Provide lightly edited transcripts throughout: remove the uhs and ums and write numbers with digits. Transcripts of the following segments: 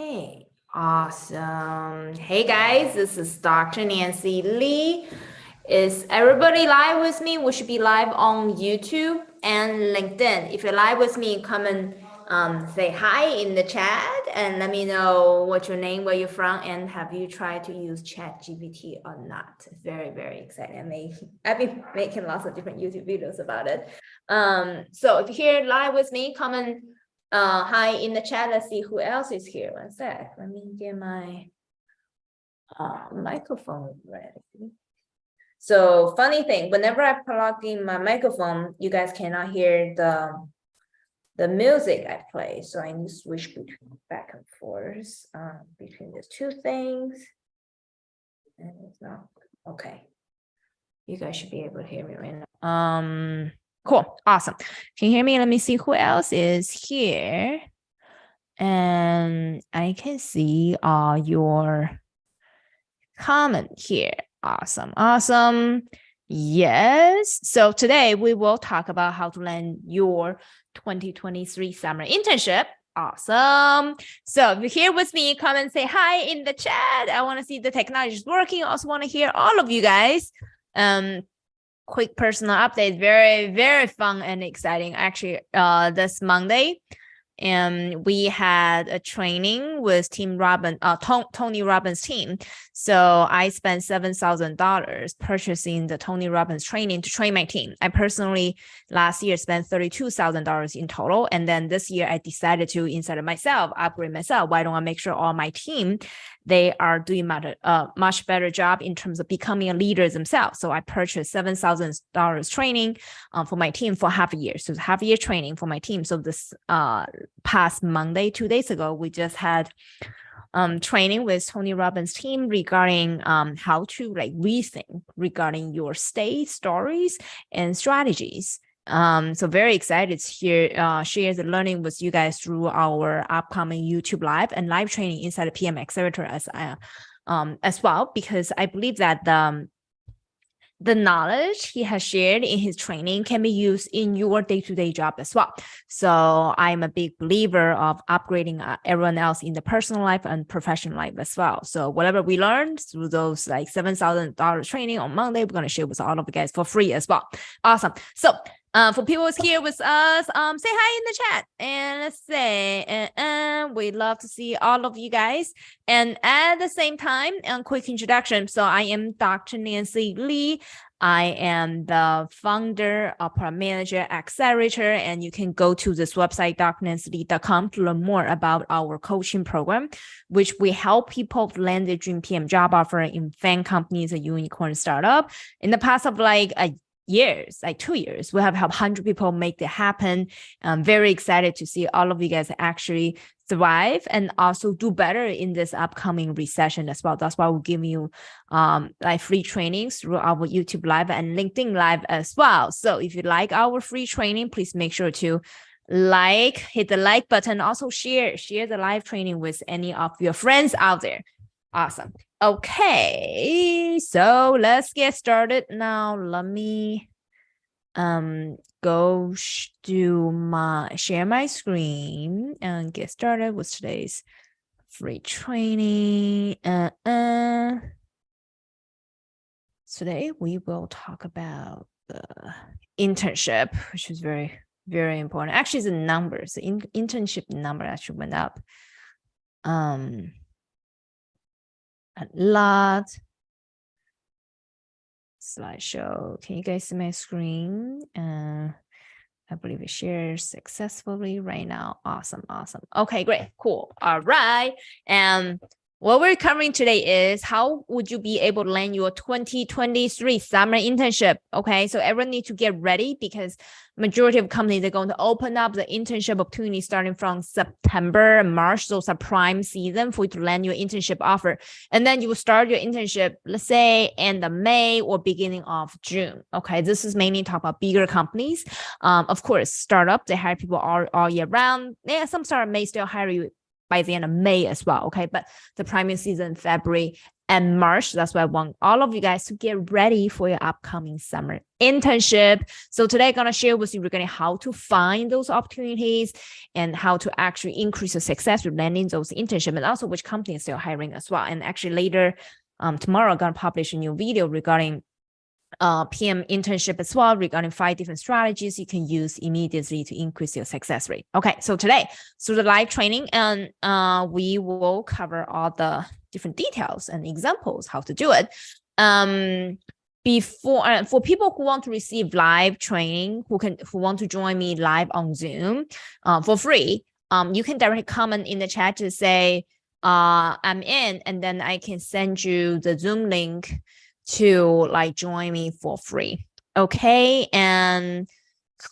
Okay, awesome. Hey guys, this is Dr. Nancy Lee. Is everybody live with me? We should be live on YouTube and LinkedIn. If you're live with me, come and say hi in the chat and let me know what's your name, where you're from, and have you tried to use ChatGPT or not? Very, very exciting. I've been making lots of different YouTube videos about it. So if you're here live with me, come and hi in the chat. Let's see who else is here. One sec. Let me get my microphone ready. So funny thing, whenever I plug in my microphone, you guys cannot hear the music I play. So I need to switch between back and forth between these two things. And it's not okay. You guys should be able to hear me right now. Cool, awesome. Can you hear me? Let me see who else is here. And I can see your comment here. Awesome. Yes. So today we will talk about how to land your 2023 summer internship. Awesome. So if you're here with me, come and say hi in the chat. I want to see the technology is working. I also want to hear all of you guys. Quick personal update. Very, very fun and exciting. Actually, this Monday, and we had a training with Tony Robbins team. So I spent $7,000 purchasing the Tony Robbins training to train my team. I personally last year spent $32,000 in total. And then this year I decided to, instead of myself, upgrade myself. Why don't I make sure all my team, they are doing much better job in terms of becoming a leader themselves. So I purchased $7,000 training for my team for half a year. So it's half a year training for my team. So this past Monday, 2 days ago, we just had training with Tony Robbins team regarding how to rethink regarding your state stories and strategies. So very excited to share the learning with you guys through our upcoming YouTube live and live training inside the PM Accelerator as well, because I believe that the knowledge he has shared in his training can be used in your day-to-day job as well. So I'm a big believer of upgrading everyone else in the personal life and professional life as well. So whatever we learned through those $7,000 training on Monday, we're going to share with all of you guys for free as well. Awesome. So for people who's here with us, say hi in the chat and let's say, we'd love to see all of you guys. And at the same time, quick introduction. So I am Dr. Nancy Lee. I am the founder of Product Manager Accelerator, and you can go to this website, drnancylee.com, to learn more about our coaching program, which we help people land their dream PM job offer in FAANG companies, a unicorn startup. In the past of years, 2 years, we have helped 100 people make that happen. I'm very excited to see all of you guys actually thrive and also do better in this upcoming recession as well. That's why we'll give you free trainings through our YouTube live and LinkedIn live as well. So if you like our free training, please make sure to hit the like button. Also share the live training with any of your friends out there. Awesome. Okay, so let's get started now. Let me go share my screen and get started with today's free training. Today we will talk about the internship, which is very, very important. Actually, the numbers, the internship number actually went up a lot. Slideshow. Can you guys see my screen? I believe it shares successfully right now. Awesome. Okay, great, cool. All right. And what we're covering today is how would you be able to land your 2023 summer internship? Okay, so everyone needs to get ready because majority of companies are going to open up the internship opportunity starting from September and March. Those are prime season for you to land your internship offer. And then you will start your internship, let's say, end of May or beginning of June. Okay, this is mainly talk about bigger companies. Of course, startup, they hire people all year round. Yeah, some startup may still hire you by the end of May as well, okay? But the primary season, February and March. That's why I want all of you guys to get ready for your upcoming summer internship. So today I'm going to share with you regarding how to find those opportunities and how to actually increase your success with landing those internships, and also which companies they're hiring as well. And actually later, tomorrow I'm going to publish a new video regarding PM internship as well, regarding 5 different strategies you can use immediately to increase your success rate. Okay, so today, through the live training, and we will cover all the different details and examples how to do it. Before for people who want to receive live training, who want to join me live on Zoom for free, you can directly comment in the chat to say I'm in, and then I can send you the Zoom link to like join me for free. Okay, and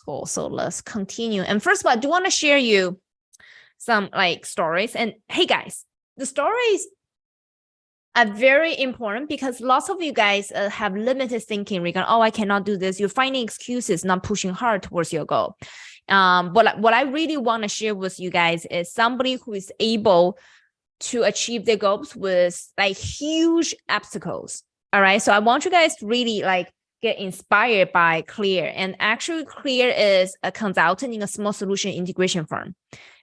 cool. So let's continue. And first of all, I do want to share you some like stories. And hey guys, the stories are very important because lots of you guys have limited thinking regarding, oh, I cannot do this. You're finding excuses, not pushing hard towards your goal. But what I really want to share with you guys is somebody who is able to achieve their goals with like huge obstacles. All right. So I want you guys to really like get inspired by Clear. And actually Clear is a consultant in a small solution integration firm.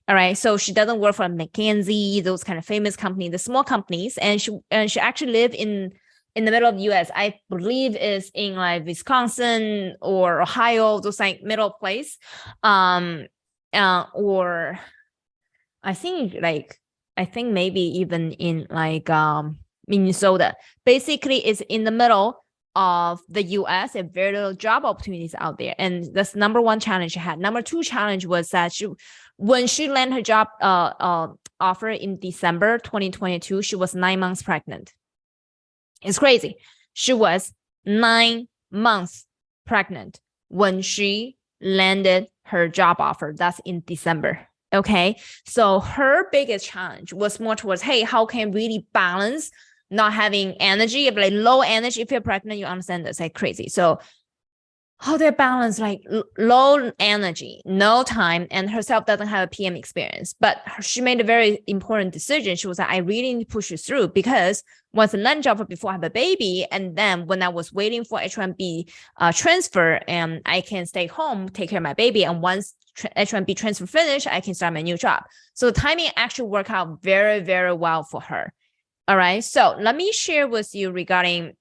All right. So she doesn't work for McKinsey, those kind of famous companies, the small companies. And she actually live in the middle of the US. I believe is in like Wisconsin or Ohio, those like middle place. Or I think maybe even in like Minnesota. Basically, it's in the middle of the US and very little job opportunities out there. And that's number one challenge she had. Number two challenge was that when she landed her job offer in December 2022, she was 9 months pregnant. It's crazy. She was 9 months pregnant when she landed her job offer. That's in December. Okay. So her biggest challenge was more towards, hey, how can I really balance not having energy, if like low energy, if you're pregnant, you understand that's like crazy. So how they balance like low energy, no time, and herself doesn't have a PM experience. But she made a very important decision. She was like, I really need to push it through because once I land job before I have a baby, and then when I was waiting for H1B transfer, and I can stay home, take care of my baby, and once H1B transfer finished, I can start my new job. So the timing actually worked out very, very well for her. All right. So let me share with you regarding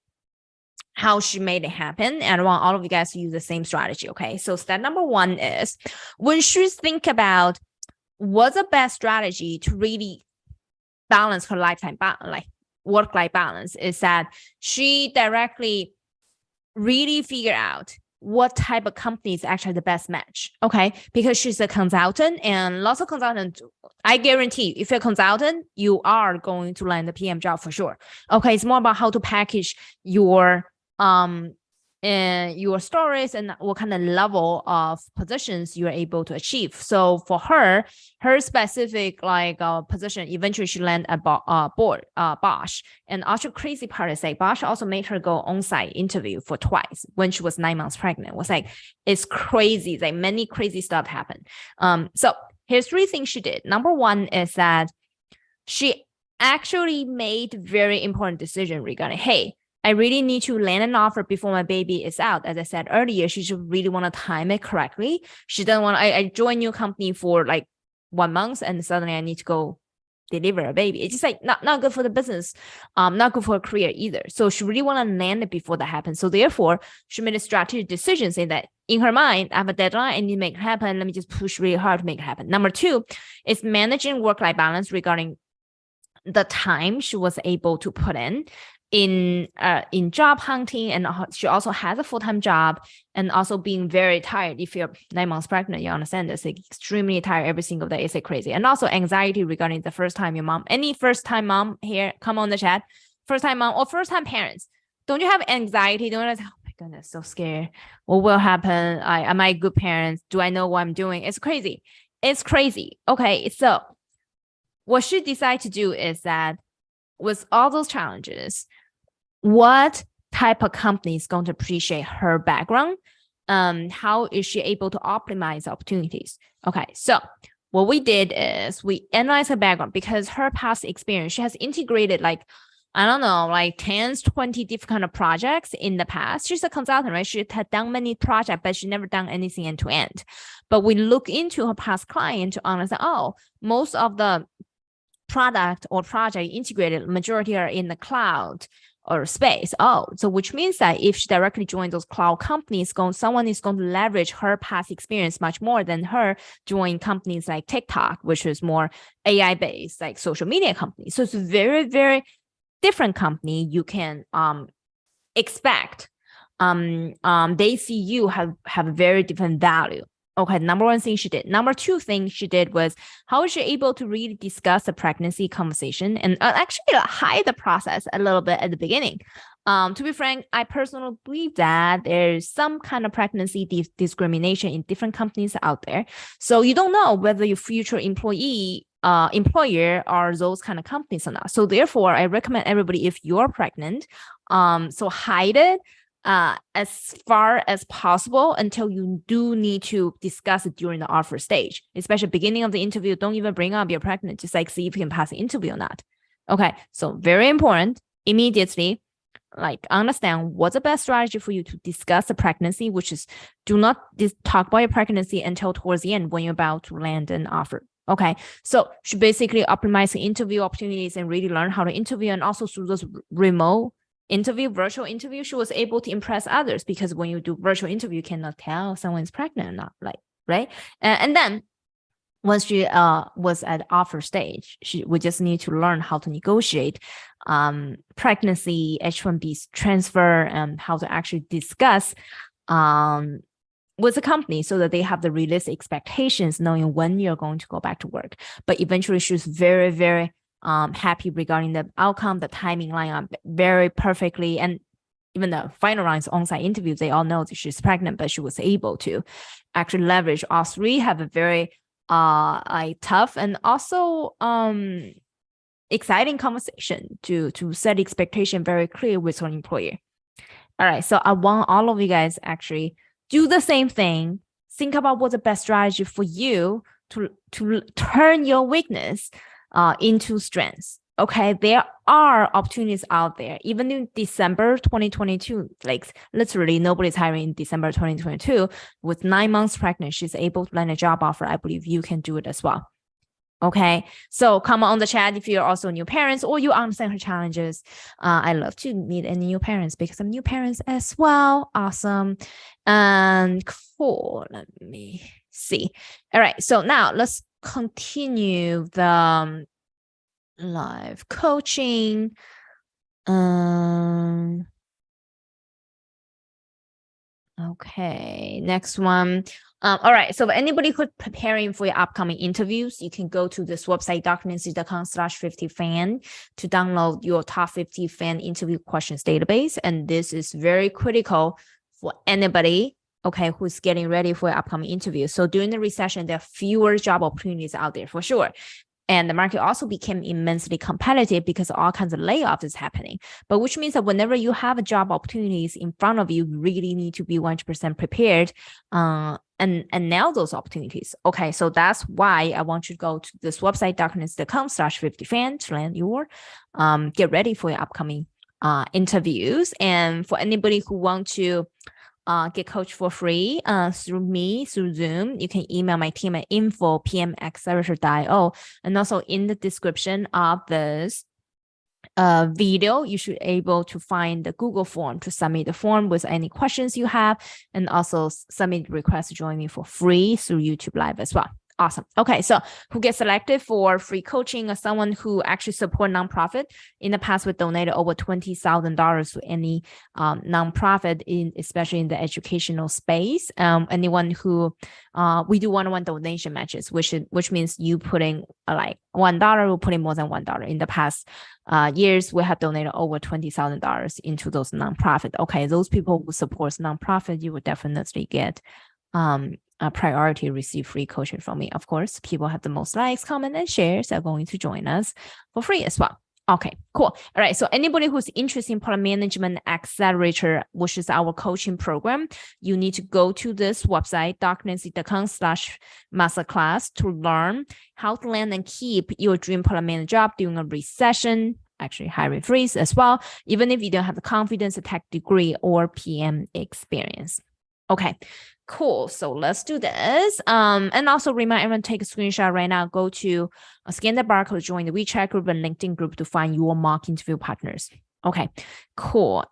how she made it happen. And I want all of you guys to use the same strategy. Okay. So step number 1 is when she think about what's the best strategy to really balance her lifetime, like work-life balance, is that she directly really figure out what type of company is actually the best match. Okay. Because she's a consultant, and lots of consultants, I guarantee if you're a consultant, you are going to land a PM job for sure. Okay. It's more about how to package your stories and what kind of level of positions you are able to achieve. So for her specific like position, eventually she landed at Bosch. And also crazy part is like Bosch also made her go on-site interview for twice when she was 9 months pregnant. It was like, it's crazy. Like many crazy stuff happened. So here's 3 things she did. Number 1 is that she actually made very important decision regarding, hey, I really need to land an offer before my baby is out. As I said earlier, she should really want to time it correctly. She doesn't want, I joined a new company for like 1 month and suddenly I need to go deliver a baby. It's just like not good for the business, not good for her career either. So she really want to land it before that happens. So therefore, she made a strategic decision saying that in her mind, I have a deadline, I need to make it happen. Let me just push really hard to make it happen. Number 2 is managing work-life balance regarding the time she was able to put in job hunting, and she also has a full-time job, and also being very tired. If you're 9 months pregnant, you understand this, like extremely tired every single day. It's like crazy. And also anxiety regarding the first time your mom, any first time mom here, come on the chat, first time mom or first time parents, don't you have anxiety? Don't you, oh my goodness, so scared. What will happen? Am I a good parent? Do I know what I'm doing? It's crazy. It's crazy. Okay. So what she decided to do is that with all those challenges, what type of company is going to appreciate her background? How is she able to optimize opportunities? Okay, so what we did is we analyzed her background because her past experience, she has integrated like I don't know, like 10, 20 different kind of projects in the past. She's a consultant, right? She had done many projects, but she never done anything end to end. But we look into her past client to understand, oh, most of the product or project integrated, majority are in the cloud or space. Oh, so which means that if she directly joins those cloud companies, someone is going to leverage her past experience much more than her join companies like TikTok, which is more AI based, like social media companies. So it's very, very different company. You can expect they see you have a very different value. Okay, number one thing she did. Number two thing she did was how is she able to really discuss the pregnancy conversation and actually hide the process a little bit at the beginning. To be frank, I personally believe that there's some kind of pregnancy discrimination in different companies out there. So you don't know whether your future employer are those kind of companies or not. So therefore, I recommend everybody, if you're pregnant, so hide it as far as possible until you do need to discuss it during the offer stage, especially beginning of the interview. Don't even bring up you're pregnant, just like see if you can pass the interview or not. Okay, so very important. Immediately, like understand what's the best strategy for you to discuss the pregnancy, which is do not talk about your pregnancy until towards the end when you're about to land an offer. Okay, so she basically optimize the interview opportunities and really learn how to interview, and also through those remote interview, virtual interview, she was able to impress others, because when you do virtual interview, you cannot tell someone's pregnant or not, like, right? And then once she was at offer stage, we just need to learn how to negotiate pregnancy, H-1B transfer, and how to actually discuss with the company so that they have the realistic expectations, knowing when you're going to go back to work. But eventually she was very, very happy regarding the outcome. The timing line up very perfectly, and even the final round is on-site interview, they all know that she's pregnant, but she was able to actually leverage all three, have a very tough and also exciting conversation to set expectation very clear with her employer. All right, so I want all of you guys actually do the same thing. Think about what's the best strategy for you to turn your weakness into strengths. Okay, there are opportunities out there. Even in December 2022, like literally nobody's hiring in December 2022. With 9 months pregnant, she's able to land a job offer. I believe you can do it as well. Okay, so comment on the chat if you're also new parents or you understand her challenges. I love to meet any new parents because I'm new parents as well. Awesome. And cool. Let me see. All right, so now let's continue the live coaching. Okay, next one. All right, so anybody who's preparing for your upcoming interviews, you can go to this website, darknancy.com/50fan, to download your top 50 fan interview questions database. And this is very critical for anybody, okay, who's getting ready for your upcoming interview. So during the recession, there are fewer job opportunities out there for sure. And the market also became immensely competitive because all kinds of layoffs is happening. But which means that whenever you have job opportunities in front of you, you really need to be 100% prepared and nail those opportunities. Okay, so that's why I want you to go to this website, darkness.com/50fan, to land your get ready for your upcoming interviews. And for anybody who want to get coached for free through me, through Zoom, you can email my team at info@accelerator.io. And also in the description of this video, you should able to find the Google form to submit the form with any questions you have, and also submit request to join me for free through YouTube Live as well. Awesome. Okay, so who gets selected for free coaching or someone who actually support nonprofit? In the past, we donated over $20,000 to any nonprofit, especially in the educational space. Anyone who we do one-on-one donation matches, which means you putting like $1, will put in more than $1. In the past years, we have donated over $20,000 into those nonprofit. Okay, those people who support nonprofit, you would definitely get a priority to receive free coaching from me. Of course, people have the most likes, comments, and shares are going to join us for free as well. Okay, cool. All right, so anybody who's interested in product management accelerator, which is our coaching program, you need to go to this website, darknancy.com/masterclass, to learn how to land and keep your dream product manager job during a recession. actually hiring freeze as well, even if you don't have the confidence, a tech degree, or PM experience. Okay, cool. So let's do this. And also remind everyone to take a screenshot right now. Go to scan the barcode, join the WeChat group and LinkedIn group to find your mock interview partners. Okay, cool.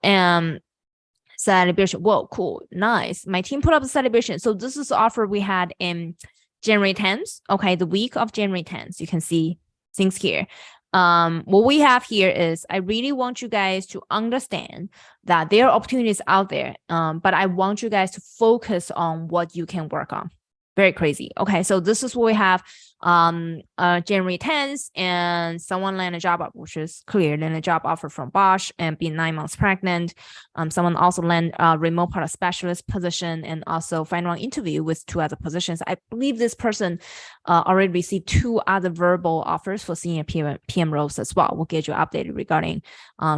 Celebration. Whoa, cool. Nice. My team put up a celebration. So this is the offer we had in January 10th. Okay, the week of January 10th. You can see things here. What we have here is I really want you guys to understand that there are opportunities out there, but I want you guys to focus on what you can work on. Very crazy. Okay, so this is what we have January 10th, and someone landed a job, which is clear, landed a job offer from Bosch and being 9 months pregnant. Someone also landed a remote product specialist position and also final interview with 2 other positions. I believe this person already received 2 other verbal offers for senior PM roles as well. We'll get you updated regarding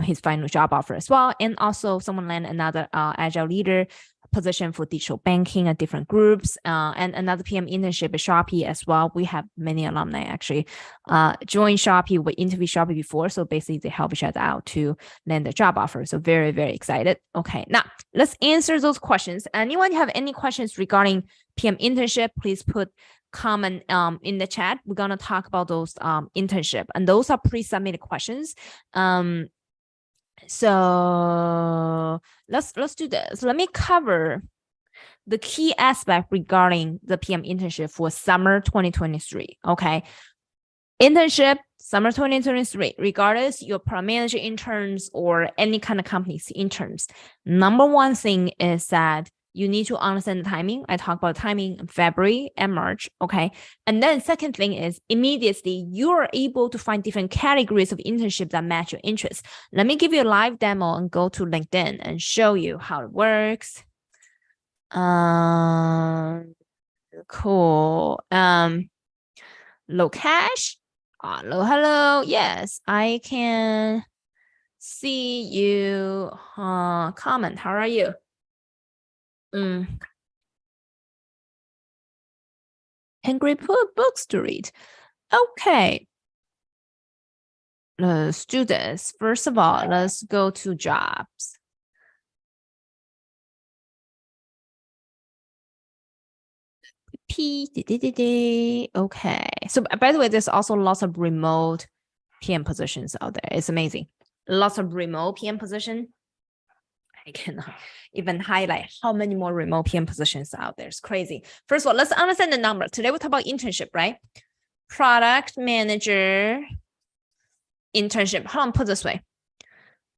his final job offer as well. And also someone landed another agile leader position for digital banking at different groups, and another PM internship at Shopee as well. We have many alumni actually join Shopee. We interviewed Shopee before, so basically they help each other out to land the job offer. So very, very excited. Okay, now let's answer those questions. Anyone have any questions regarding PM internship, please put comment in the chat. We're gonna talk about those internship, and those are pre-submitted questions. So let's do this. Let me cover the key aspect regarding the PM internship for summer 2023. Okay, internship summer 2023, regardless your product manager interns or any kind of company's interns. Number one thing is that you need to understand the timing. I talked about timing in February and March, okay? And then second thing is immediately you're able to find different categories of internship that match your interests. Let me give you a live demo and go to LinkedIn and show you how it works. Cool. Locash. Hello. Yes, I can see you. Comment. How are you? Hungry books to read. Okay. Let's do this. First of all, let's go to jobs. Okay. So by the way, there's also lots of remote PM positions out there. It's amazing. Lots of remote PM position. I cannot even highlight how many more remote PM positions out there. It's crazy. First of all, let's understand the number. Today we talk about internship, right? Product manager internship. Hold on, put it this way.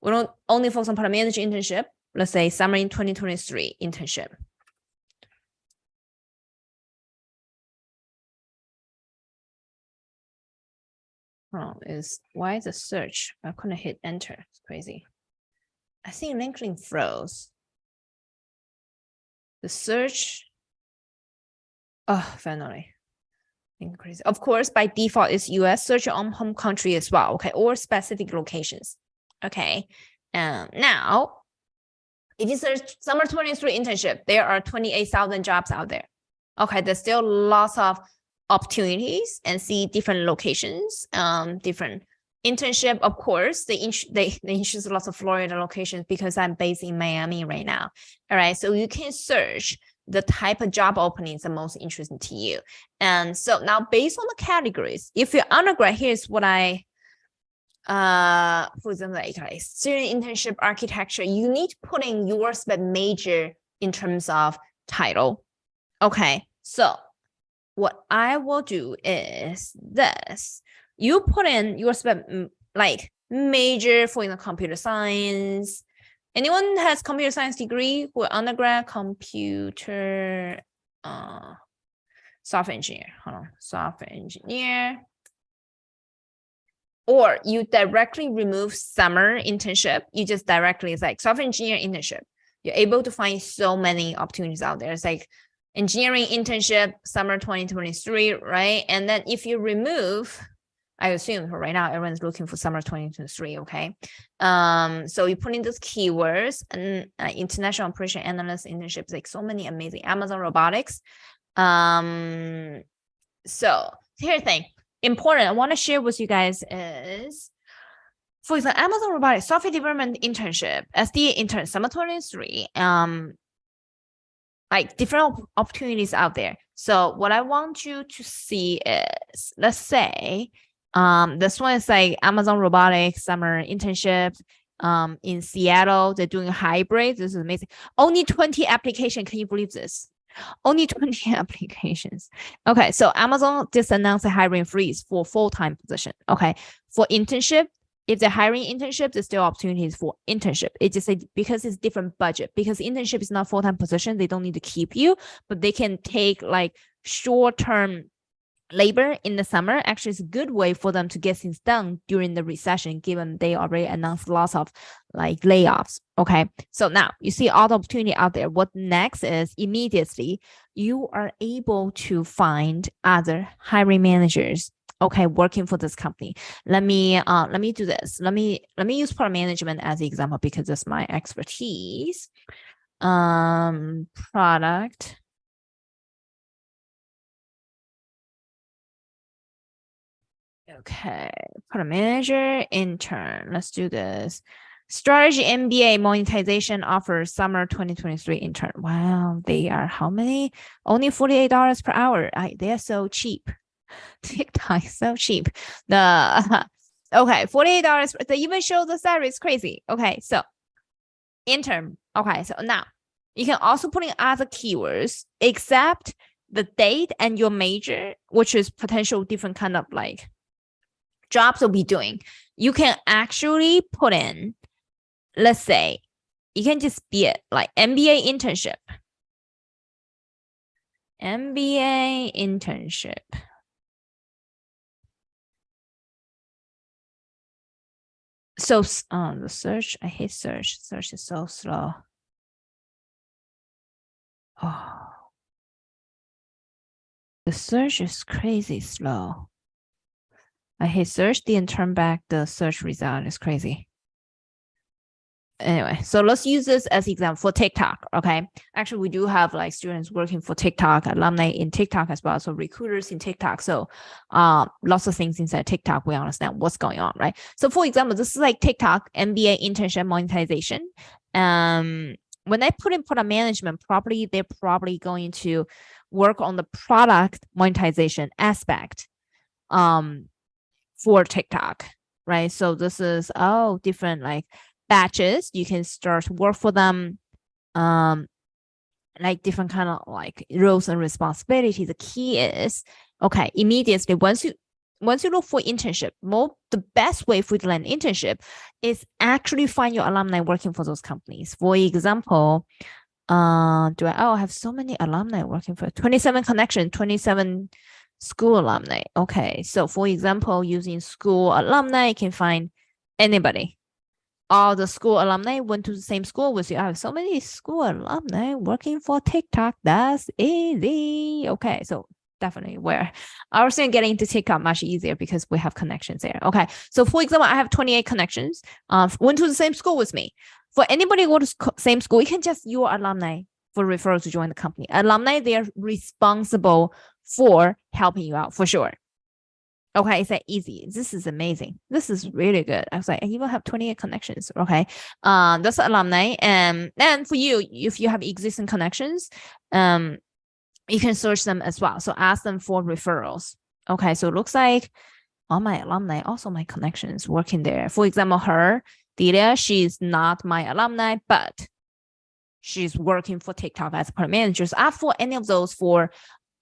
We don't only focus on product manager internship. Let's say summer in 2023 internship. Oh, why is the search? I couldn't hit enter. It's crazy. I think LinkedIn froze. The search. Oh, finally. Crazy. Of course, by default, it's US. Search your own home country as well, okay, or specific locations. Okay. Now, if you search summer 23 internship, there are 28,000 jobs out there. Okay, there's still lots of opportunities and see different locations, different internship. Of course, they choose lots of Florida locations because I'm based in Miami right now. All right, so you can search the type of job openings that are most interesting to you. And so now based on the categories, if you're undergrad, here's what I, for example, like student internship architecture, you need to put in your spec major in terms of title. Okay, so what I will do is this. You put in your spec like major for computer science. Anyone has computer science degree who are undergrad, computer, software engineer, hold on, software engineer. Or you directly remove summer internship. You just directly, it's like software engineer internship. You're able to find so many opportunities out there. It's like engineering internship, summer 2023, right? And then if you remove, I assume for right now, everyone's looking for summer 2023, okay? So you put in those keywords and international operation analyst internships, like so many amazing, Amazon robotics. So here's the thing, important, I want to share with you guys is For example, Amazon Robotics Software Development Internship, SDA Intern, Summer 23, like different opportunities out there. So what I want you to see is, let's say, this one is like Amazon Robotics Summer Internship, in Seattle. They're doing hybrid. This is amazing. Only 20 applications. Can you believe this? Only 20 applications. Okay, so Amazon just announced a hiring freeze for full-time position. Okay, for internship, if they're hiring internships, there's still opportunities for internship. It's just because it's different budget. Because internship is not full-time position, they don't need to keep you, but they can take like short-term labor in the summer. Actually, it's a good way for them to get things done during the recession, given they already announced lots of like layoffs. Okay, so now you see all the opportunity out there. What next is immediately you are able to find other hiring managers, okay, working for this company. Let me do this. Let me use product management as the example because that's my expertise. Product. Okay, product manager, intern. Let's do this. Strategy MBA monetization offer summer 2023 intern. Wow, they are how many? Only $48 per hour. They are so cheap. TikTok is so cheap. Okay, $48. They even show the salary. It's crazy. Okay, so intern. Okay, so now you can also put in other keywords except the date and your major, which is potential different kind of like jobs will be doing. You can actually put in, let's say, you can just be it like MBA internship. MBA internship. So the search, I hate search. Search is so slow. Oh, the search is crazy slow. I hate search. Didn't turn back the search result. It's crazy. Anyway, so let's use this as example for TikTok. Okay, actually, we do have like students working for TikTok, alumni in TikTok as well. So recruiters in TikTok. So, lots of things inside TikTok. We understand what's going on, right? So, for example, this is like TikTok MBA internship monetization. When I put in product management properly, they're probably going to work on the product monetization aspect, for TikTok, right? So this is different like batches. You can start to work for them, like different kind of like roles and responsibilities. The key is, okay, immediately once you look for internship, the best way for you to land internship is actually find your alumni working for those companies. For example, I have so many alumni working for 27 connection, 27 school alumni. Okay, so for example, using school alumni, you can find anybody. All the school alumni went to the same school with you. I have so many school alumni working for TikTok. That's easy. Okay, so definitely where our student getting into TikTok much easier because we have connections there. Okay, so for example, I have 28 connections. Went to the same school with me. For anybody who go to same school, you can just use alumni for referral to join the company. Alumni, they are responsible for helping you out for sure. Okay, it's that easy. This is amazing. This is really good. I was like, I even have 28 connections. Okay, that's alumni, and for you, if you have existing connections, you can search them as well. So ask them for referrals. Okay, so it looks like all my alumni, also my connections working there. For example, Delia, she's not my alumni, but she's working for TikTok as product manager. So ask for any of those for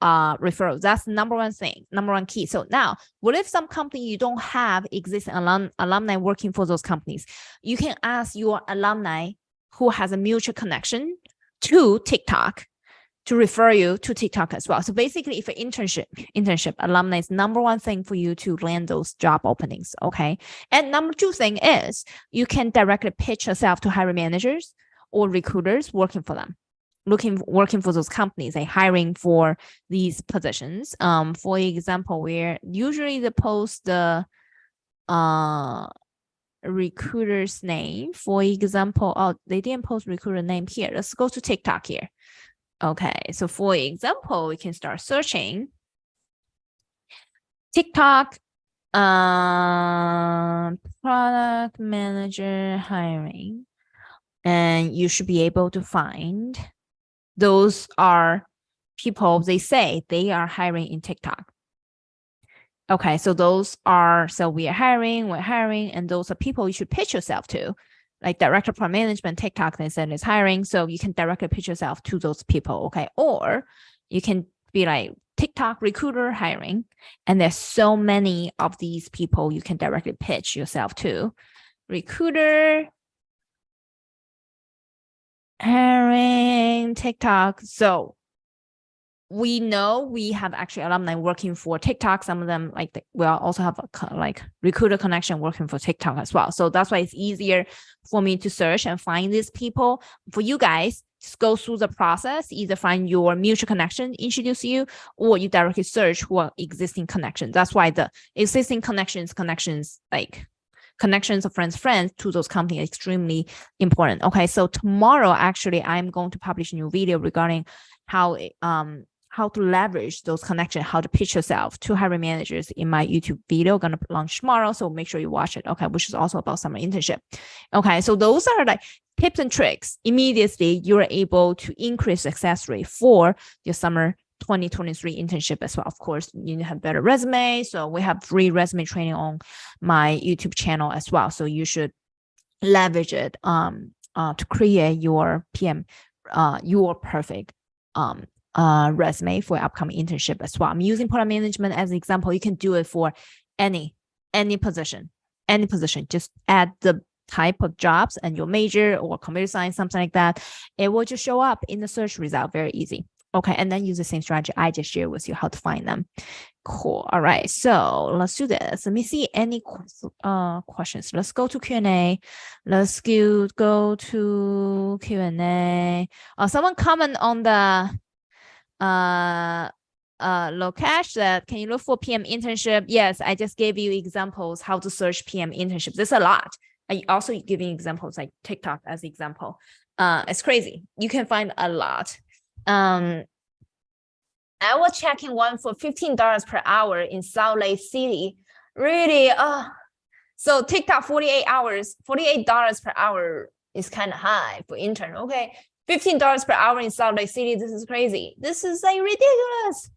referrals. That's number one thing, number one key. So now, what if some company you don't have existing alumni working for those companies? You can ask your alumni who has a mutual connection to TikTok to refer you to TikTok as well. So basically, if an internship alumni is number one thing for you to land those job openings. Okay. And number two thing is you can directly pitch yourself to hiring managers or recruiters working for them. Working for those companies, they hiring for these positions. For example, where usually they post the recruiter's name. For example, they didn't post recruiter name here. Let's go to TikTok here. Okay, so for example, we can start searching TikTok Product manager hiring, and you should be able to find those are people they say they are hiring in TikTok. Okay, so those are, so we're hiring, and those are people you should pitch yourself to. Like director of product management, TikTok, they said is hiring. So you can directly pitch yourself to those people. Okay. Or you can be like TikTok recruiter hiring. And there's so many of these people you can directly pitch yourself to. Recruiter hiring, TikTok. So we know we have actually alumni working for TikTok. Some of them we also have a recruiter connection working for TikTok as well. So that's why it's easier for me to search and find these people. For you guys, just go through the process, either find your mutual connection, introduce you, or you directly search who are existing connections. That's why the existing connections like connections of friends to those companies are extremely important. Okay, so tomorrow, actually, I'm going to publish a new video regarding how to leverage those connections, how to pitch yourself to hiring managers in my YouTube video, gonna launch tomorrow. So make sure you watch it, okay, which is also about summer internship. Okay, so those are like tips and tricks. Immediately, you're able to increase success rate for your summer 2023 internship as well. Of course, you need to have better resume. So we have free resume training on my YouTube channel as well. So you should leverage it to create your your perfect resume for upcoming internship as well. I'm using product management as an example. You can do it for any position, just add the type of jobs and your major or computer science, something like that. It will just show up in the search result, very easy. Okay, and then use the same strategy I just shared with you how to find them. Cool. All right, so let's do this. Let me see any questions. Let's go to Q&A. Let's go to Q&A. Someone comment on the Lokesh that can you look for PM internship? Yes, I just gave you examples how to search PM internship. There's a lot. I also giving examples like TikTok as example. It's crazy. You can find a lot. I was checking one for $15 per hour in Salt Lake City. Really? So TikTok 48 hours, $48 per hour is kind of high for intern. Okay. $15 per hour in Salt Lake City. This is crazy. This is like ridiculous.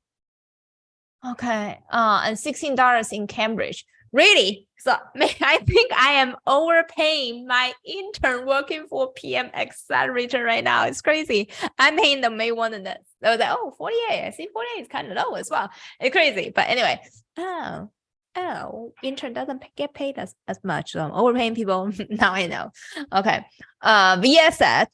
Okay. And $16 in Cambridge. Really? So I think I am overpaying my intern working for PM Accelerator right now. It's crazy. I'm paying them way more than that. I was like, 48. I see 48 is kind of low as well. It's crazy. But anyway, intern doesn't get paid as much. So I'm overpaying people. Now I know. Okay. VS said,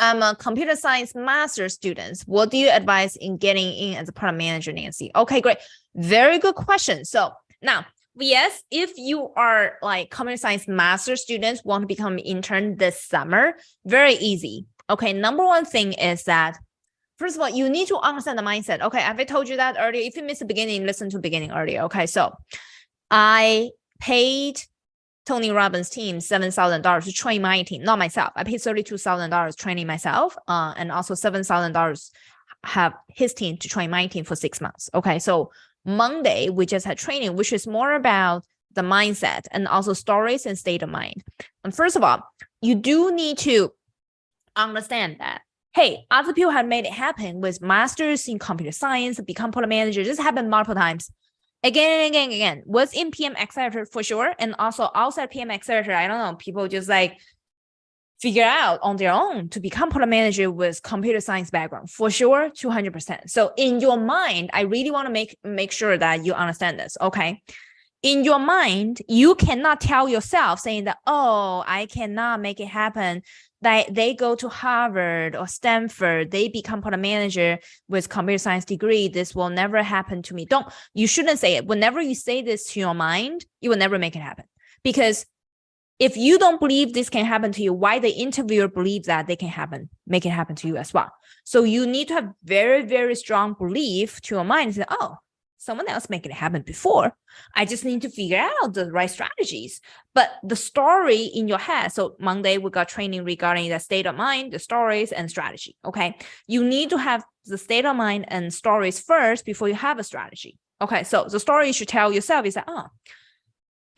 I'm a computer science master's student. What do you advise in getting in as a product manager, Nancy? Okay, great. Very good question. So now, yes, if you are like computer science master students want to become an intern this summer, very easy. Okay, number one thing is that, first of all, you need to understand the mindset. Okay, have I told you that earlier? If you missed the beginning, listen to the beginning earlier. Okay, so I paid Tony Robbins' team $7,000 to train my team, not myself. I paid $32,000 training myself, and also $7,000 have his team to train my team for 6 months. Okay, so Monday, we just had training, which is more about the mindset and also stories and state of mind. And first of all, you do need to understand that, hey, other people have made it happen with masters in computer science, become product manager. This happened multiple times. Again and again and again. Was in PM Accelerator for sure. And also outside PM Accelerator, I don't know, people just like figure out on their own to become product manager with computer science background, for sure, 200%. So in your mind, I really want to make sure that you understand this, okay? In your mind, you cannot tell yourself saying that, I cannot make it happen, that they go to Harvard or Stanford, they become product manager with computer science degree, this will never happen to me. You shouldn't say it. Whenever you say this to your mind, you will never make it happen. Because if you don't believe this can happen to you, why the interviewer believes that they can make it happen to you as well? So you need to have very, very strong belief to your mind and say, someone else making it happen before. I just need to figure out the right strategies. But the story in your head, so Monday we got training regarding the state of mind, the stories and strategy, okay? You need to have the state of mind and stories first before you have a strategy, Okay, so the story you should tell yourself is that,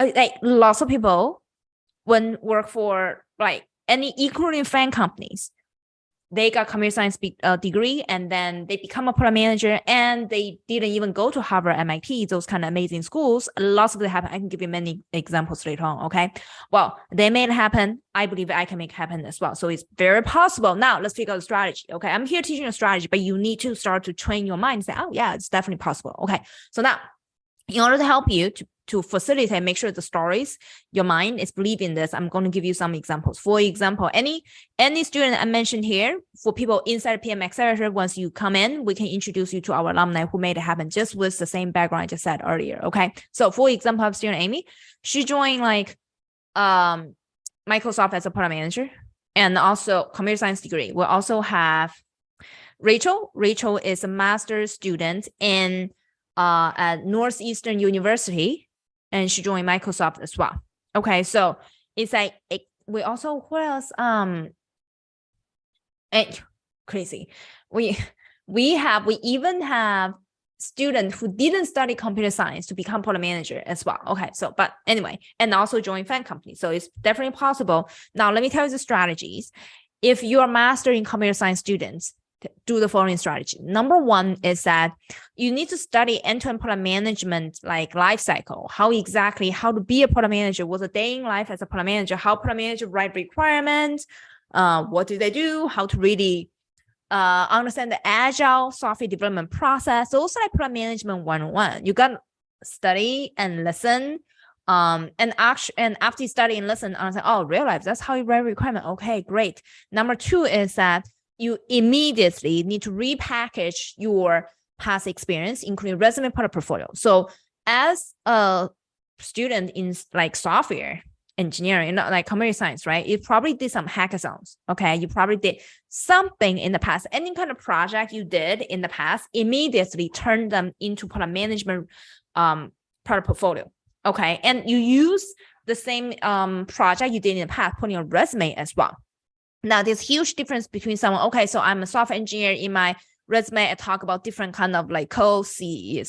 like lots of people when work for like any, including FAANG companies, they got computer science degree and then they become a product manager and they didn't even go to Harvard, MIT, those kind of amazing schools. Lots of it happen. I can give you many examples later on. Okay. Well, they made it happen. I believe I can make it happen as well. So it's very possible. Now let's figure out the strategy. Okay. I'm here teaching a strategy, but you need to start to train your mind and say, oh yeah, it's definitely possible. Okay. So now in order to help you to facilitate, make sure the stories, your mind is believing this, I'm going to give you some examples. For example, any student I mentioned here, for people inside PM Accelerator, once you come in, we can introduce you to our alumni who made it happen just with the same background I just said earlier. Okay. So for example, I have student Amy, she joined like Microsoft as a product manager and also computer science degree. We'll also have Rachel. Rachel is a master's student in at Northeastern University, and she joined Microsoft as well. Okay, so it's like we also, what else? Crazy. We even have students who didn't study computer science to become product manager as well. Okay, so but anyway, and also join FAANG company. So it's definitely possible. Now let me tell you the strategies. If you're a master in computer science students, do the following strategy. Number one is that you need to study end-to-end product management, like life cycle, how to be a product manager, what's a day in life as a product manager, how product manager write requirements, what do they do, how to really understand the agile software development process. Those are like product management 101. You got to study and listen. And after you study and listen, understand, oh, real life, that's how you write requirement. Okay, great. Number two is that you immediately need to repackage your past experience, including resume, product portfolio. So as a student in like software engineering, not like computer science, right? You probably did some hackathons. Okay. You probably did something in the past, any kind of project you did in the past, immediately turn them into product management, product portfolio. Okay. And you use the same project you did in the past, put in your resume as well. Now, there's huge difference between someone, okay, so I'm a software engineer. In my resume, I talk about different kind of like code, C++,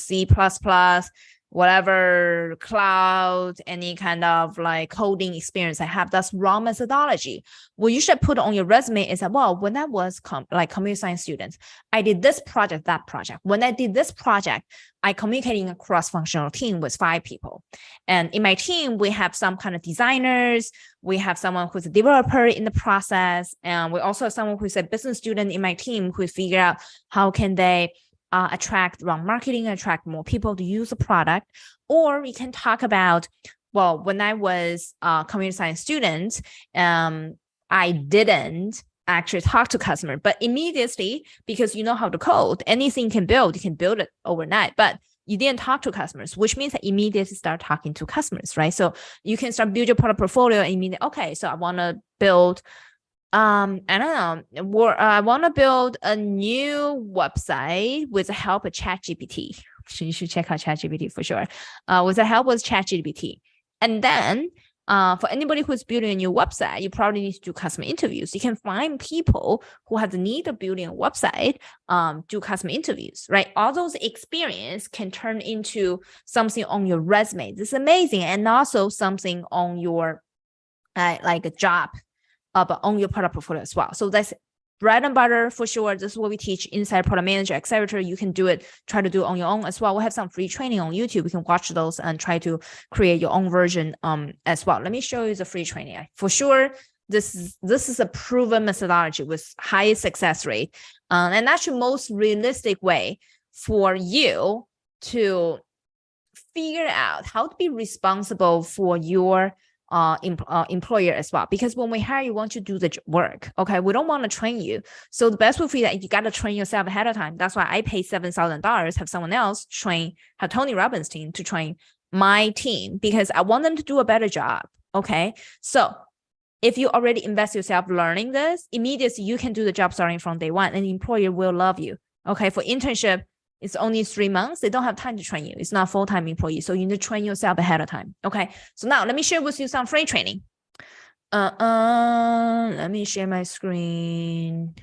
whatever, cloud, any kind of like coding experience I have. That's wrong methodology. What you should put on your resume is that, well, when I was computer science student, I did this project, that project. When I did this project, I communicated in a cross-functional team with 5 people. And in my team, we have some kind of designers. We have someone who's a developer in the process. And we also have someone who's a business student in my team who figure out how can they run marketing, attract more people to use the product. Or we can talk about, well, when I was a computer science student, I didn't actually talk to customer, but immediately, because you know how to code, anything you can build it overnight, but you didn't talk to customers, which means that immediately start talking to customers, right? So you can start build your product portfolio and immediately, okay, so I want to build I don't know, I want to build a new website with the help of ChatGPT. So you should check out ChatGPT for sure. With the help of ChatGPT. And then for anybody who's building a new website, you probably need to do customer interviews. You can find people who have the need of building a website, do customer interviews, right? All those experience can turn into something on your resume. This is amazing. And also something on your like a job, but on your product portfolio as well. So that's bread and butter for sure. This is what we teach inside Product Manager Accelerator. You can do it, try to do it on your own as well. We have some free training on YouTube. You can watch those and try to create your own version as well. Let me show you the free training. For sure, this is a proven methodology with high success rate. And that's the most realistic way for you to figure out how to be responsible for your employer as well. Because when we hire you, want you to do the work. Okay, we don't want to train you. So the best way for you that you got to train yourself ahead of time. That's why I pay $7,000, have someone else have Tony Robbins' team to train my team, because I want them to do a better job. Okay, so if you already invest yourself learning this, immediately you can do the job starting from day one, and the employer will love you. Okay, for internship, it's only 3 months. They don't have time to train you. It's not full-time employee. So you need to train yourself ahead of time. Okay. So now let me share with you some free training. Let me share my screen.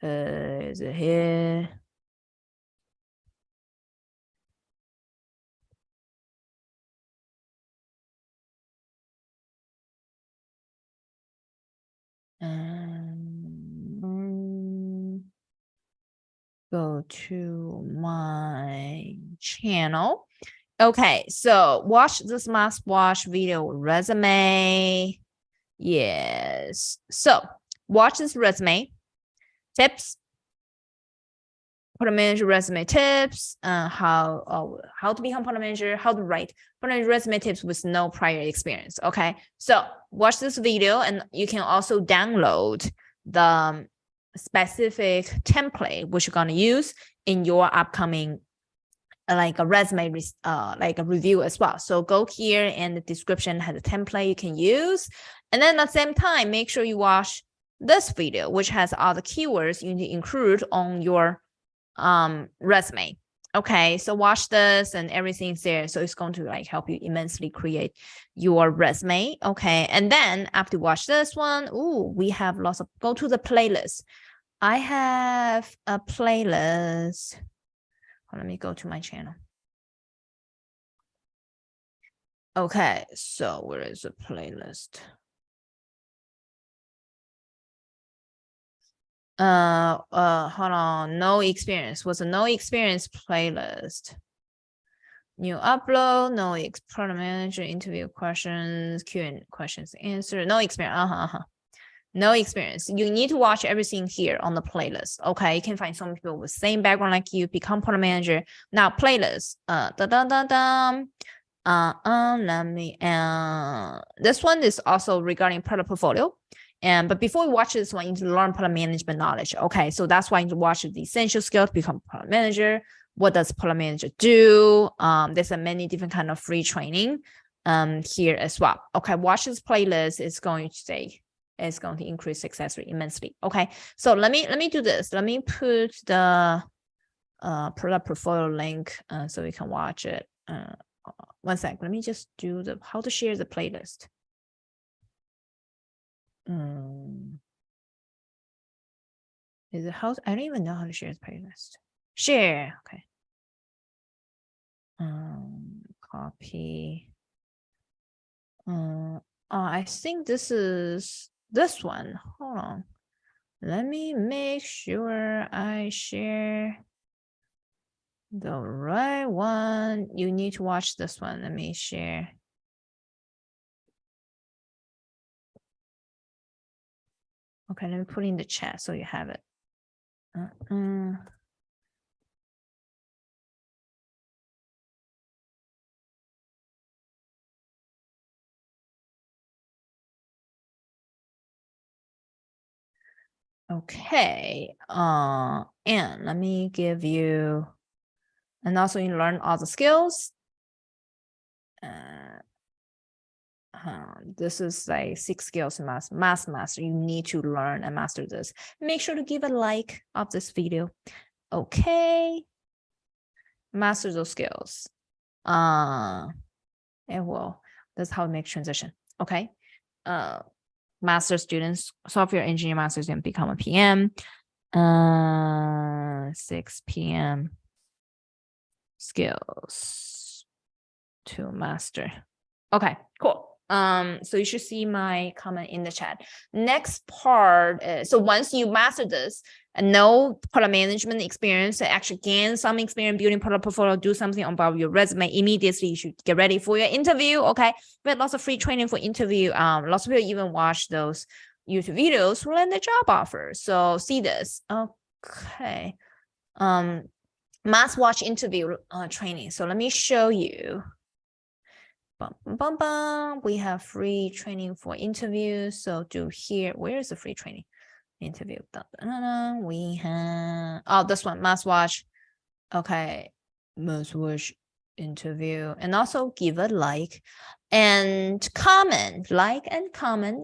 Is it here? Go to my channel. Okay, so watch this must-watch video resume. Yes. So watch this resume tips. Product manager resume tips, how to become product manager, how to write product manager resume tips with no prior experience. Okay, so watch this video, and you can also download the specific template which you're gonna use in your upcoming like a resume like a review as well. So go here, and the description has a template you can use, and then at the same time make sure you watch this video which has all the keywords you need to include on your resume. Okay, so watch this and everything's there, so it's going to like help you immensely create your resume. Okay, and then after you watch this one, we have lots of, go to the playlist. I have a playlist. Let me go to my channel. Okay, so where is the playlist? Hold on, no experience was a no experience playlist. New upload, no product manager interview questions, Q&A questions answer, no experience. No experience. You need to watch everything here on the playlist. Okay, you can find some people with same background like you, become product manager. Now playlist. Let me. This one is also regarding product portfolio. But before you watch this one, you need to learn product management knowledge. Okay, so that's why you need to watch the essential skills to become product manager. What does product manager do? There's a many different kind of free training here as well. Okay, watch this playlist. It's going to increase success rate immensely. Okay, so let me do this. Let me put the product portfolio link so you can watch it. One sec. Let me just do the how to share the playlist. Is it how? I don't even know how to share the playlist. Share. Okay. Copy. I think this is this one. Hold on. Let me make sure I share the right one. You need to watch this one. Let me share. Okay, let me put in the chat so you have it. Okay, and let me give you, and also you learn all the skills. This is like 6 skills in master. You need to learn and master this. Make sure to give a like of this video. Okay, master those skills. And well, that's how we make transition. Okay, master students, software engineer master student become a PM. 6 PM skills to master. Okay, cool. So you should see my comment in the chat. Next part is, so once you master this and know product management experience, actually gain some experience building product portfolio, do something about your resume, immediately you should get ready for your interview. Okay, we have lots of free training for interview. Lots of people even watch those YouTube videos who land the job offer. So see this. Okay. Must watch interview training. So let me show you. We have free training for interviews. So do here. Where is the free training? Interview. We have this one, must watch. Okay, must watch interview, and also give a like and comment,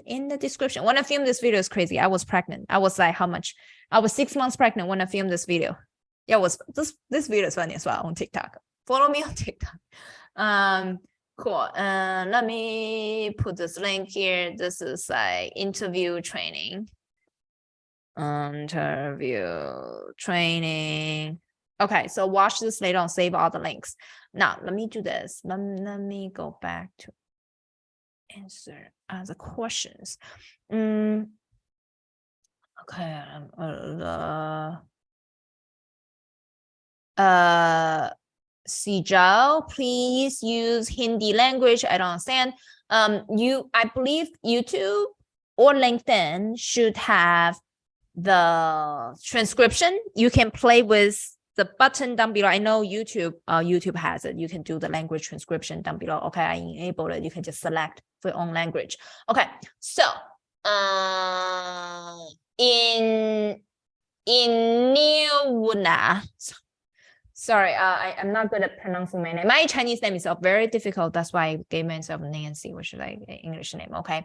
in the description. When I filmed this video, is crazy. I was pregnant. I was like, how much? I was 6 months pregnant when I filmed this video. Yeah, it was this video is funny as well on TikTok. Follow me on TikTok. Cool. Let me put this link here. This is like interview training. Interview training. Okay, so watch this later on, save all the links. Now, let me do this. Let me go back to answer other questions. Okay. Sijao, please use Hindi language. I don't understand. I believe YouTube or LinkedIn should have the transcription. You can play with the button down below. I know YouTube has it. You can do the language transcription down below. Okay, I enable it. You can just select for your own language. Okay, so in Niuna. Sorry, I'm not good at pronouncing my name. My Chinese name is very difficult. That's why I gave myself Nancy, which is like an English name. Okay.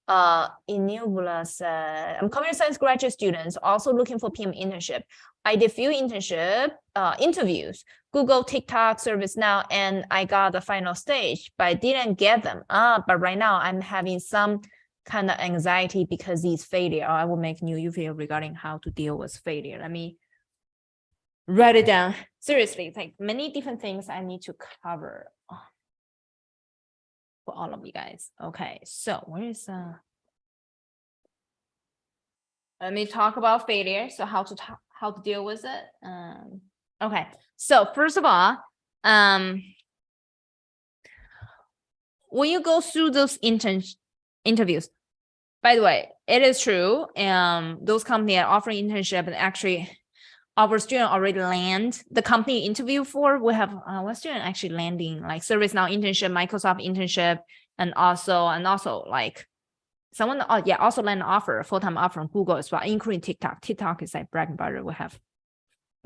Inubula said, I'm computer science graduate students also looking for PM internship. I did few interviews, Google, TikTok, ServiceNow, and I got the final stage, but I didn't get them. But right now I'm having some kind of anxiety because these failure. I will make new video regarding how to deal with failure. Let me write it down. Seriously, it's like many different things I need to cover for all of you guys. Okay, so where is let me talk about failure. So how to deal with it. Okay, so first of all, when you go through those interviews, by the way, it is true. Those companies are offering internship, and actually our student already land the company interview for. We have one student actually landing like ServiceNow internship, Microsoft internship, and also like someone also land an offer, full-time offer from Google as well, including TikTok. TikTok is like bread and butter. We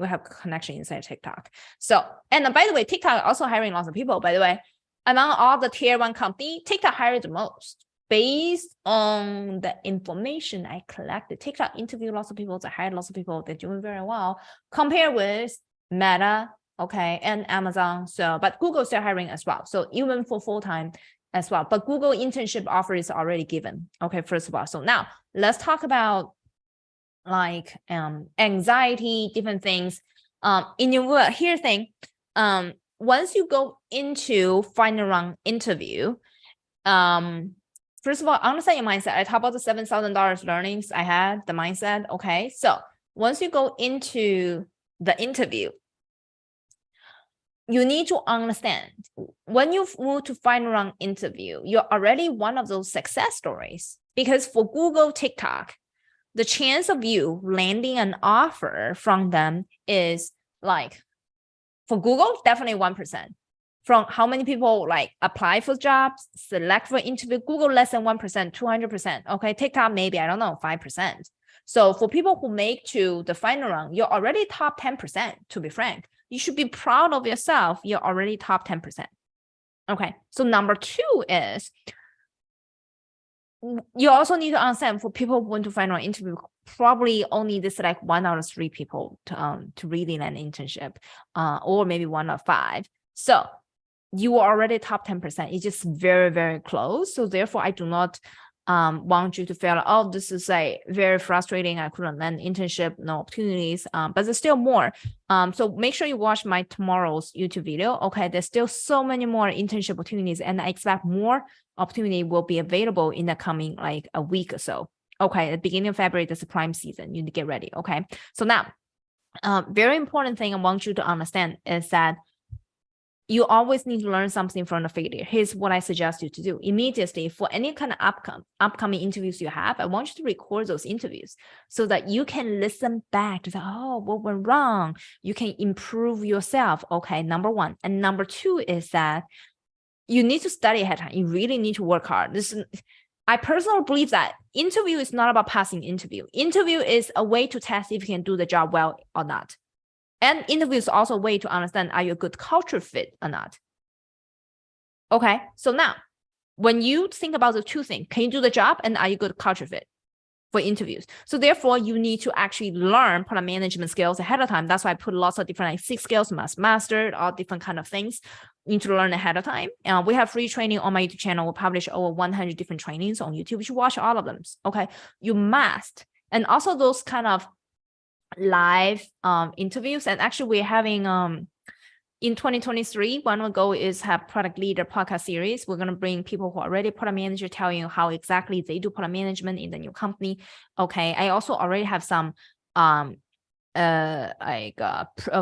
have connection inside TikTok. So, and by the way, TikTok also hiring lots of people. By the way, among all the tier 1 company, TikTok hired the most. Based on the information I collected, TikTok interviewed lots of people, they hired lots of people, they're doing very well, compared with Meta, okay, and Amazon. So, but Google still hiring as well. So even for full-time as well. But Google internship offer is already given. Okay, first of all. So now let's talk about like anxiety, different things. In your work, here's the thing. Once you go into final round interview, first of all, understand your mindset. I talked about the $7,000 learnings I had, the mindset. Okay. So once you go into the interview, you need to understand when you move to final round interview, you're already one of those success stories. Because for Google, TikTok, the chance of you landing an offer from them is like, for Google, definitely 1%. From how many people like apply for jobs, select for interview, Google less than 1%, 200%. Okay, TikTok maybe, I don't know, 5%. So for people who make to the final round, you're already top 10%, to be frank. You should be proud of yourself. You're already top 10%. Okay, so number 2 is, you also need to understand for people who want to final interview, probably only this like 1 out of 3 people to really land an internship, or maybe 1 out of 5. So you are already top 10%. It's just very, very close. So therefore, I do not want you to feel like, oh, this is like very frustrating. I couldn't land internship, no opportunities. But there's still more. So make sure you watch my tomorrow's YouTube video. Okay, there's still so many more internship opportunities, and I expect more opportunity will be available in the coming like a week or so. Okay, at the beginning of February, that's the prime season. You need to get ready. Okay, so now, very important thing I want you to understand is that you always need to learn something from the failure. Here's what I suggest you to do. Immediately, for any kind of upcoming interviews you have, I want you to record those interviews so that you can listen back to say, oh, what went wrong? You can improve yourself. Okay, number 1. And number 2 is that you need to study ahead of time. You really need to work hard. I personally believe that interview is not about passing interview. Interview is a way to test if you can do the job well or not. And interview is also a way to understand, are you a good culture fit or not? Okay, so now, when you think about the 2 things, can you do the job and are you good culture fit for interviews? So therefore, you need to actually learn product management skills ahead of time. That's why I put lots of different like 6 skills, must master, all different kind of things you need to learn ahead of time. We have free training on my YouTube channel. We publish over 100 different trainings on YouTube. You should watch all of them. Okay, you must. And also those kind of live interviews, and actually we're having in 2023, one goal is have product leader podcast series. We're going to bring people who are already product manager, tell you how exactly they do product management in the new company. Okay. I also already have some, a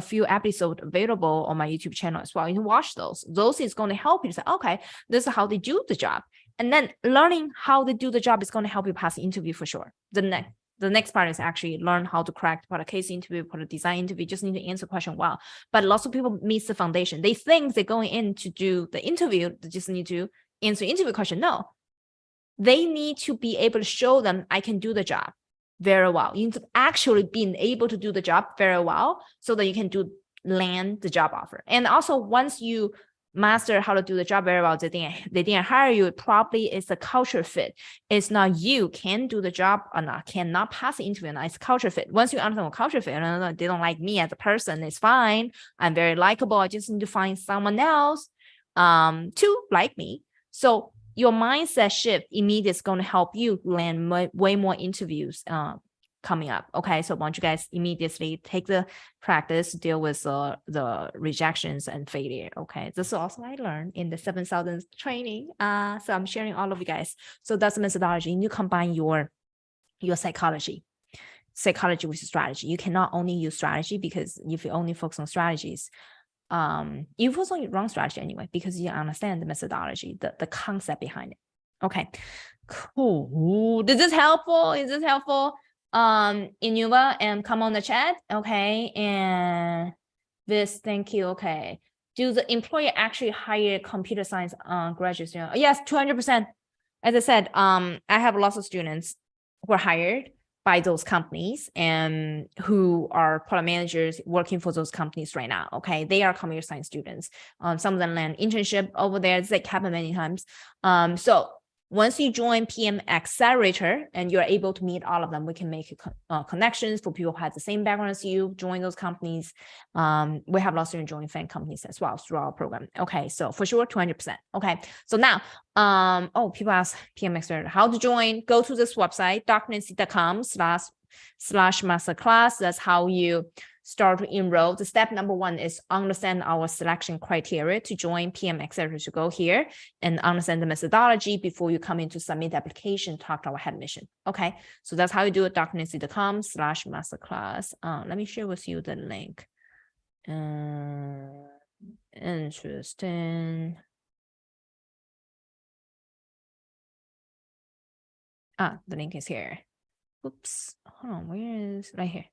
few episodes available on my YouTube channel as well. You can watch those. Those is going to help you say, okay, this is how they do the job. And then learning how they do the job is going to help you pass the interview for sure. The next part is actually learn how to crack product case interview, product design interview. Just need to answer question well. But lots of people miss the foundation. They think they're going in to do the interview. They just need to answer interview question. No, they need to be able to show them I can do the job very well. You need to actually being able to do the job very well so that you can land the job offer. And also once you master how to do the job very well, they didn't hire you. It probably is a culture fit. It's not you can do the job or not, cannot pass the interview. And it's culture fit. Once you understand what culture fit, they don't like me as a person. It's fine. I'm very likable. I just need to find someone else to like me. So your mindset shift immediately is going to help you land way more interviews coming up. Okay, so I want you guys immediately take the practice, deal with the rejections and failure. Okay, this is also I learned in the 7,000 training. So I'm sharing all of you guys. So that's the methodology. You combine your psychology with strategy. You cannot only use strategy, because if you only focus on strategies, you focus on your wrong strategy anyway, because you understand the methodology, the concept behind it. Okay, cool. Is this helpful? Inuva, and come on the chat. Okay, and this, thank you. Okay, do the employer actually hire computer science graduates? Yes, 200%. As I said, I have lots of students who are hired by those companies and who are product managers working for those companies right now. Okay, they are computer science students. Some of them land internship over there. It's like happened many times. So once you join PM Accelerator and you're able to meet all of them, we can make connections for people who have the same background as you, join those companies. We have lots of joining FAANG companies as well through our program. Okay, so for sure, 200%. Okay, so now, people ask PM Accelerator how to join. Go to this website, drnancy.com/masterclass. That's how you start to enroll. The step number 1 is understand our selection criteria to join PM Accelerator. To go here and understand the methodology before you come in to submit the application, talk to our head mission. Okay, so that's how you do it. drnancy.com/masterclass. Let me share with you the link. Interesting. The link is here. Oops. Hold on, where is right here?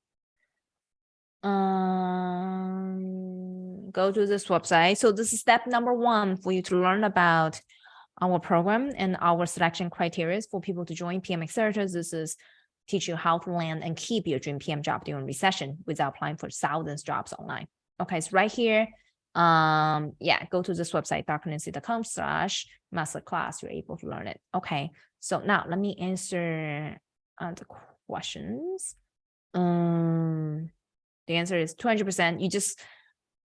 Go to this website. So this is step number 1 for you to learn about our program and our selection criteria for people to join PM Accelerator. This is teach you how to land and keep your dream PM job during recession without applying for thousands of jobs online. Okay, it's right here. Go to this website, drnancy.com/masterclass. You're able to learn it. Okay, so now let me answer the questions. The answer is 200%.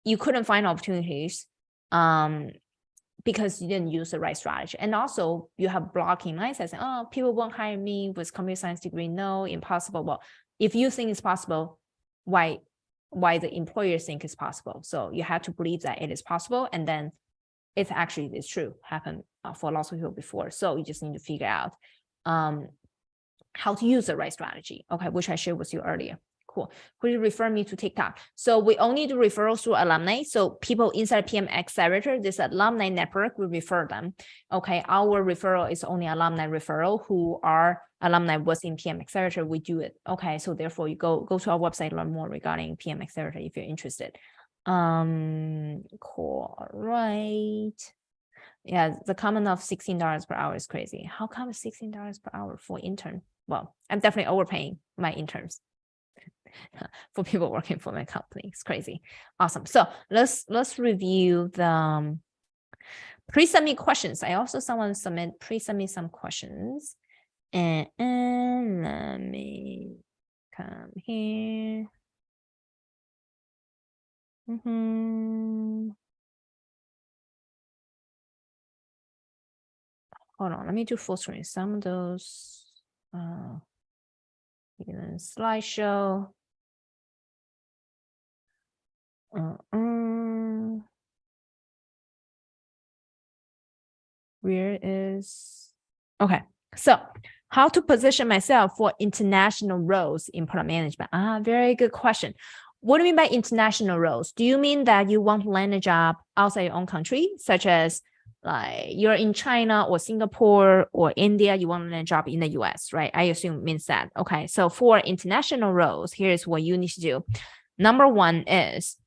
You couldn't find opportunities because you didn't use the right strategy. And also you have blocking mindset saying, oh, people won't hire me with computer science degree. No, impossible. Well, if you think it's possible, why the employers think it's possible? So you have to believe that it is possible. And then it's true, happened for lots of people before. So you just need to figure out how to use the right strategy. Okay, which I shared with you earlier. Cool. Could you refer me to TikTok? So we only do referrals through alumni. So people inside PM Accelerator, this alumni network, we refer them. Okay, our referral is only alumni referral who are alumni was in PM Accelerator. We do it. Okay, so therefore you go to our website, learn more regarding PM Accelerator if you're interested. Cool. All right. Yeah, the comment of $16 per hour is crazy. How come $16 per hour for intern? Well, I'm definitely overpaying my interns for people working for my company. It's crazy. Awesome. So let's review the pre-submit questions. I also someone pre-submit some questions. And let me come here. Hold on, let me do full screen. Some of those even slideshow. Where is, okay. So how to position myself for international roles in product management? Very good question. What do you mean by international roles? Do you mean that you want to land a job outside your own country, such as like you're in China or Singapore or India, you want to land a job in the US, right? I assume it means that. Okay, so for international roles, here's what you need to do. Number one is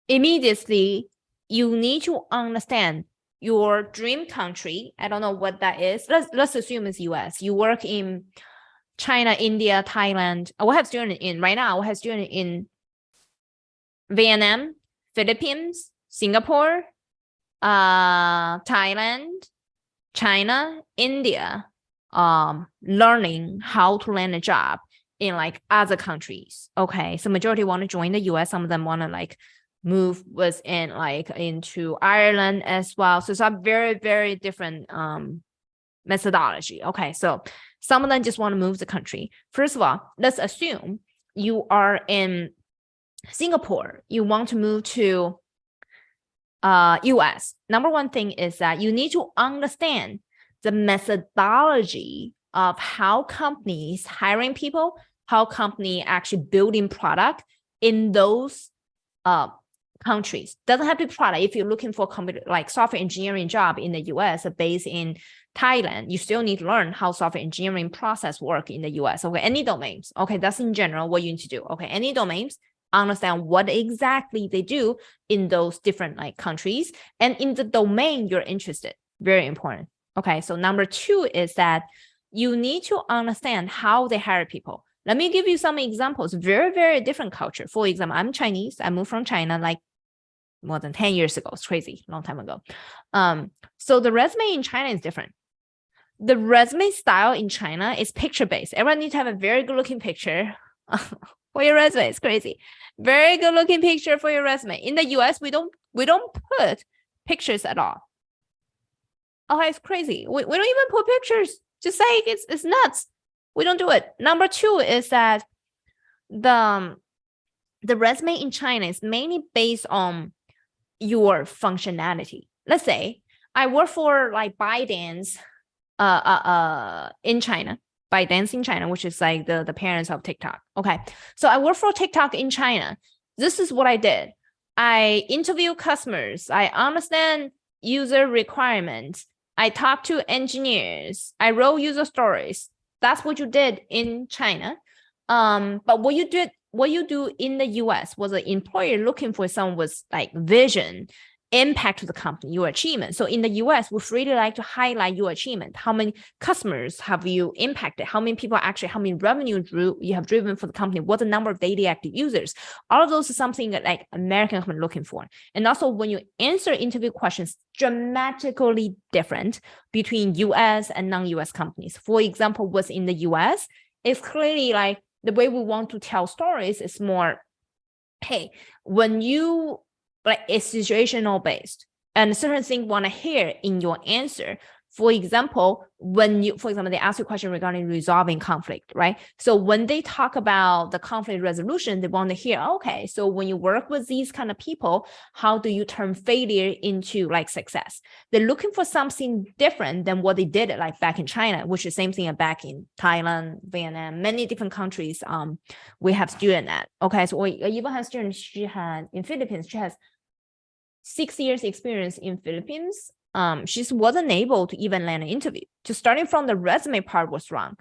immediately you need to understand your dream country. I don't know what that is. Let's assume it's US. You work in China, India, Thailand. I will have students in right now. I have students in Vietnam, Philippines, Singapore, Thailand, China, India, learning how to land a job in like other countries. Okay, so majority want to join the US. Some of them want to like move within like into Ireland as well. So it's a very, very different methodology. Okay, so some of them just want to move the country. First of all, let's assume you are in Singapore. You want to move to US. Number one thing is that you need to understand the methodology of how companies hiring people, how company actually building product in those countries. Doesn't have to be product. If you're looking for computer like software engineering job in the US based in Thailand, you still need to learn how software engineering process work in the US. Okay, any domains. Okay, that's in general what you need to do. Okay, any domains, understand what exactly they do in those different like countries and in the domain you're interested. Very important. Okay, so number two is that you need to understand how they hire people. Let me give you some examples. Very, very different culture. For example, I'm Chinese. I moved from China like more than 10 years ago. It's crazy, long time ago. So the resume in China is different. The resume style in China is picture-based. Everyone needs to have a very good-looking picture for your resume. It's crazy. Very good-looking picture for your resume. In the US, we don't put pictures at all. Oh, it's crazy. We don't even put pictures. Just say it's nuts. We don't do it. Number two is that the resume in China is mainly based on your functionality. Let's say I work for like ByteDance in China, ByteDance in China, which is like the parents of TikTok. Okay, so I work for TikTok in China. This is what I did. I interview customers. I understand user requirements. I talk to engineers. I wrote user stories. That's what you did in China. But what you do in the US was an employer looking for someone with like vision, impact to the company, your achievement. So in the US, we really like to highlight your achievement. How many customers have you impacted? How many people actually, how many revenue you have driven for the company? What the number of daily active users? All of those is something that like American company looking for. And also when you answer interview questions, dramatically different between US and non-US companies. For example, what's in the US is clearly like the way we want to tell stories is more, hey, when you like it's situational based and certain things want to hear in your answer. For example, they ask you a question regarding resolving conflict, right? So when they talk about the conflict resolution, they want to hear, okay, so when you work with these kind of people, how do you turn failure into like success? They're looking for something different than what they did like back in China, which is the same thing back in Thailand, Vietnam, many different countries. We have students at, okay, so we even have students she had in Philippines, she has 6 years experience in Philippines. She wasn't able to even land an interview. Just starting from the resume part was wrong.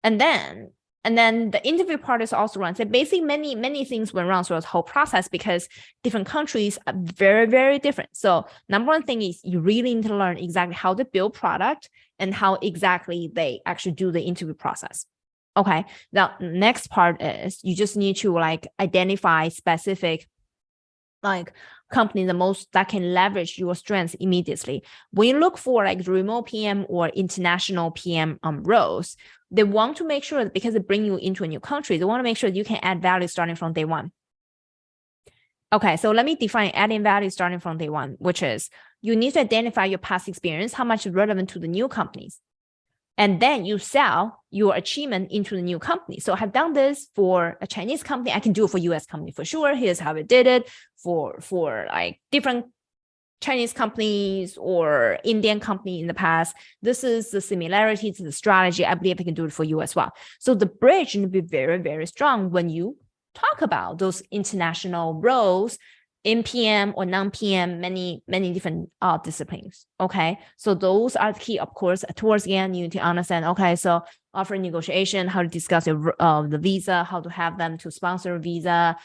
And then the interview part is also wrong. So basically many things went wrong throughout the whole process because different countries are very, very different. So number one thing is you really need to learn exactly how to build product and how exactly they actually do the interview process. Okay, now next part is you just need to like identify specific like company the most that can leverage your strengths immediately. When you look for like remote PM or international PM roles, they want to make sure that because they bring you into a new country, they want to make sure that you can add value starting from day one. Okay, so let me define adding value starting from day one, which is you need to identify your past experience, how much is relevant to the new companies. And then you sell your achievement into the new company. So I've done this for a Chinese company. I can do it for US company for sure. Here's how I did it for like different Chinese companies or Indian company in the past. This is the similarity to the strategy. I believe I can do it for you as well. So the bridge will be very, very strong when you talk about those international roles in PM or non-PM, many different disciplines. Okay, so those are the key. Of course, towards the end, you need to understand. Okay, so offer negotiation, how to discuss your the visa, how to have them to sponsor a visa,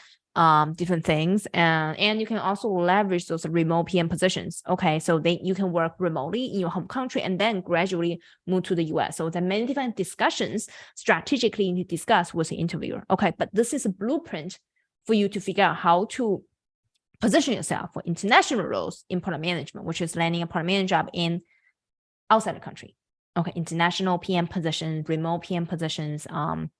different things, and you can also leverage those remote PM positions. Okay, so you can work remotely in your home country and then gradually move to the US. So there are many different discussions strategically you need to discuss with the interviewer. Okay, but this is a blueprint for you to figure out how to position yourself for international roles in product management, which is landing a product manager job in outside the country. Okay, international PM positions, remote PM positions,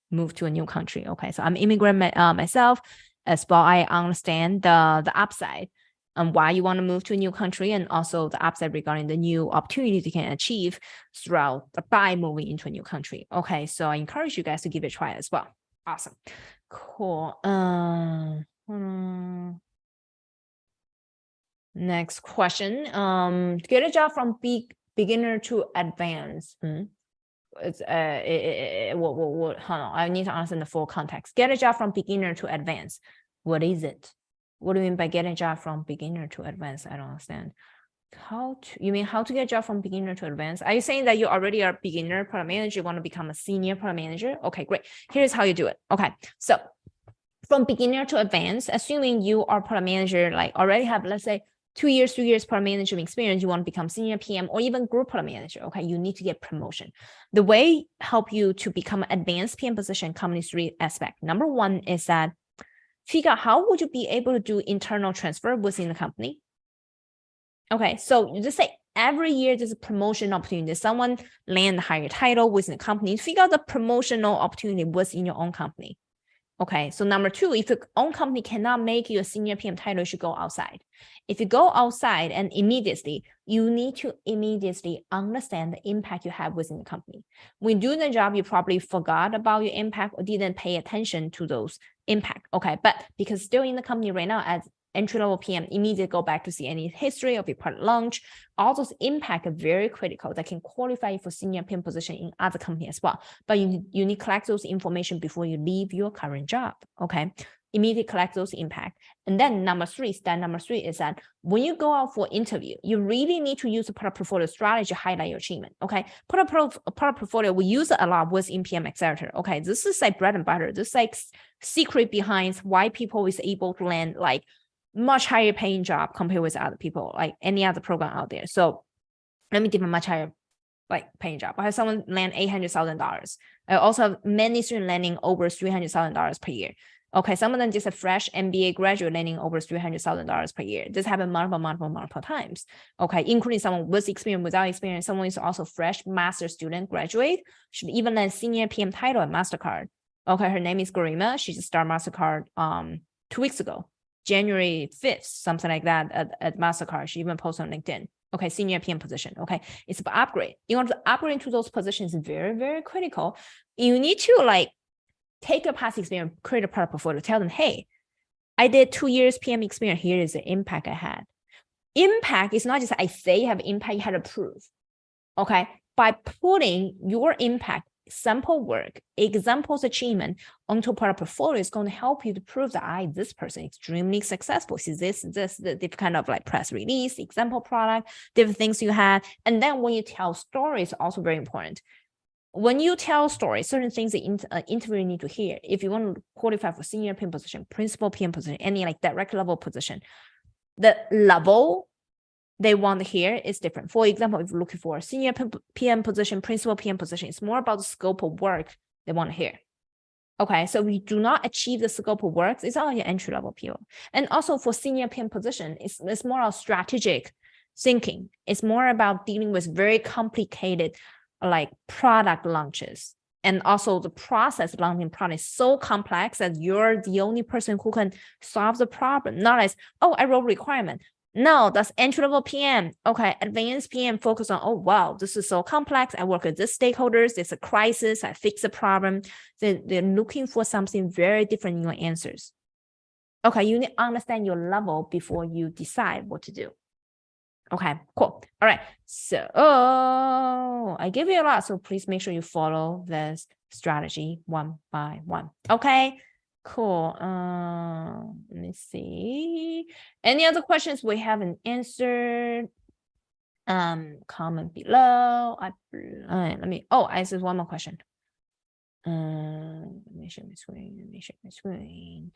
move to a new country. Okay, so I'm immigrant myself as well. I understand the upside and why you want to move to a new country, and also the upside regarding the new opportunities you can achieve throughout by moving into a new country. Okay, so I encourage you guys to give it a try as well. Awesome, cool. Next question. Get a job from beginner to advanced. It's hold on. I need to understand the full context. Get a job from beginner to advanced. What is it? What do you mean by getting a job from beginner to advanced? I don't understand. You mean how to get a job from beginner to advanced? Are you saying that you already are a beginner product manager, you want to become a senior product manager? Okay, great. Here's how you do it. Okay, so from beginner to advanced, assuming you are product manager, like already have, let's say, 2 years, 3 years product management experience, you want to become senior PM or even group product manager. Okay, you need to get promotion. The way help you to become an advanced PM position comes in 3 aspects. Number 1 is that figure out how would you be able to do internal transfer within the company. Okay, so you just say every year there's a promotion opportunity. Someone land a higher title within the company. Figure out the promotional opportunity within your own company. Okay, so number 2, if your own company cannot make you a senior PM title, you should go outside. If you go outside and immediately, you need to immediately understand the impact you have within the company. When doing the job, you probably forgot about your impact or didn't pay attention to those impact. Okay, but because still in the company right now as entry-level PM, immediately go back to see any history of your product launch. All those impact are very critical that can qualify you for senior PM position in other companies as well. But you need to collect those information before you leave your current job. Okay, immediately collect those impact. And then step number 3 is that when you go out for interview, you really need to use a product portfolio strategy to highlight your achievement. Okay, product portfolio, we use it a lot with PM Accelerator. Okay, this is like bread and butter. This is like secret behind why people is able to land like much higher paying job compared with other people, like any other program out there. So let me give a much higher like paying job. I have someone land $800,000. I also have many students landing over $300,000 per year. Okay, some of them just a fresh MBA graduate landing over $300,000 per year. This happened multiple times. Okay, including someone with experience, without experience. Someone is also fresh master student graduate, should even land senior PM title at Mastercard. Okay, her name is Garima. She just started Mastercard 2 weeks ago. January 5th, something like that at Mastercard. She even posted on LinkedIn. Okay, senior PM position. Okay, it's about upgrade. In order to upgrade into those positions, very, very critical. You need to like take your past experience, create a product portfolio, tell them, hey, I did 2 years PM experience. Here is the impact I had. Impact is not just I say have impact, you had to prove. Okay, by putting your impact, sample work, examples achievement onto product portfolio is going to help you to prove that this person is extremely successful. See this different kind of like press release, example product, different things you had. And then when you tell stories, also very important. When you tell stories, certain things the interviewer need to hear. If you want to qualify for senior PM position, principal PM position, any like direct level position, the level they want to hear is different. For example, if you're looking for a senior PM position, principal PM position, it's more about the scope of work they want to hear. Okay, so we do not achieve the scope of work, it's only entry level people. And also for senior PM position, it's more of strategic thinking. It's more about dealing with very complicated like product launches. And also the process launching product is so complex that you're the only person who can solve the problem. Not as, oh, I wrote requirement. No, that's entry-level PM. Okay, advanced PM focus on, oh, wow, this is so complex. I work with this stakeholders. There's a crisis. I fix the problem. They're looking for something very different in your answers. Okay, you need to understand your level before you decide what to do. Okay, cool. All right. So, I give you a lot, so please make sure you follow this strategy one by one. Okay, cool. Let me see. Any other questions we haven't answered? Comment below. Let me. Oh, I said one more question. Let me share my screen. Let me share my screen.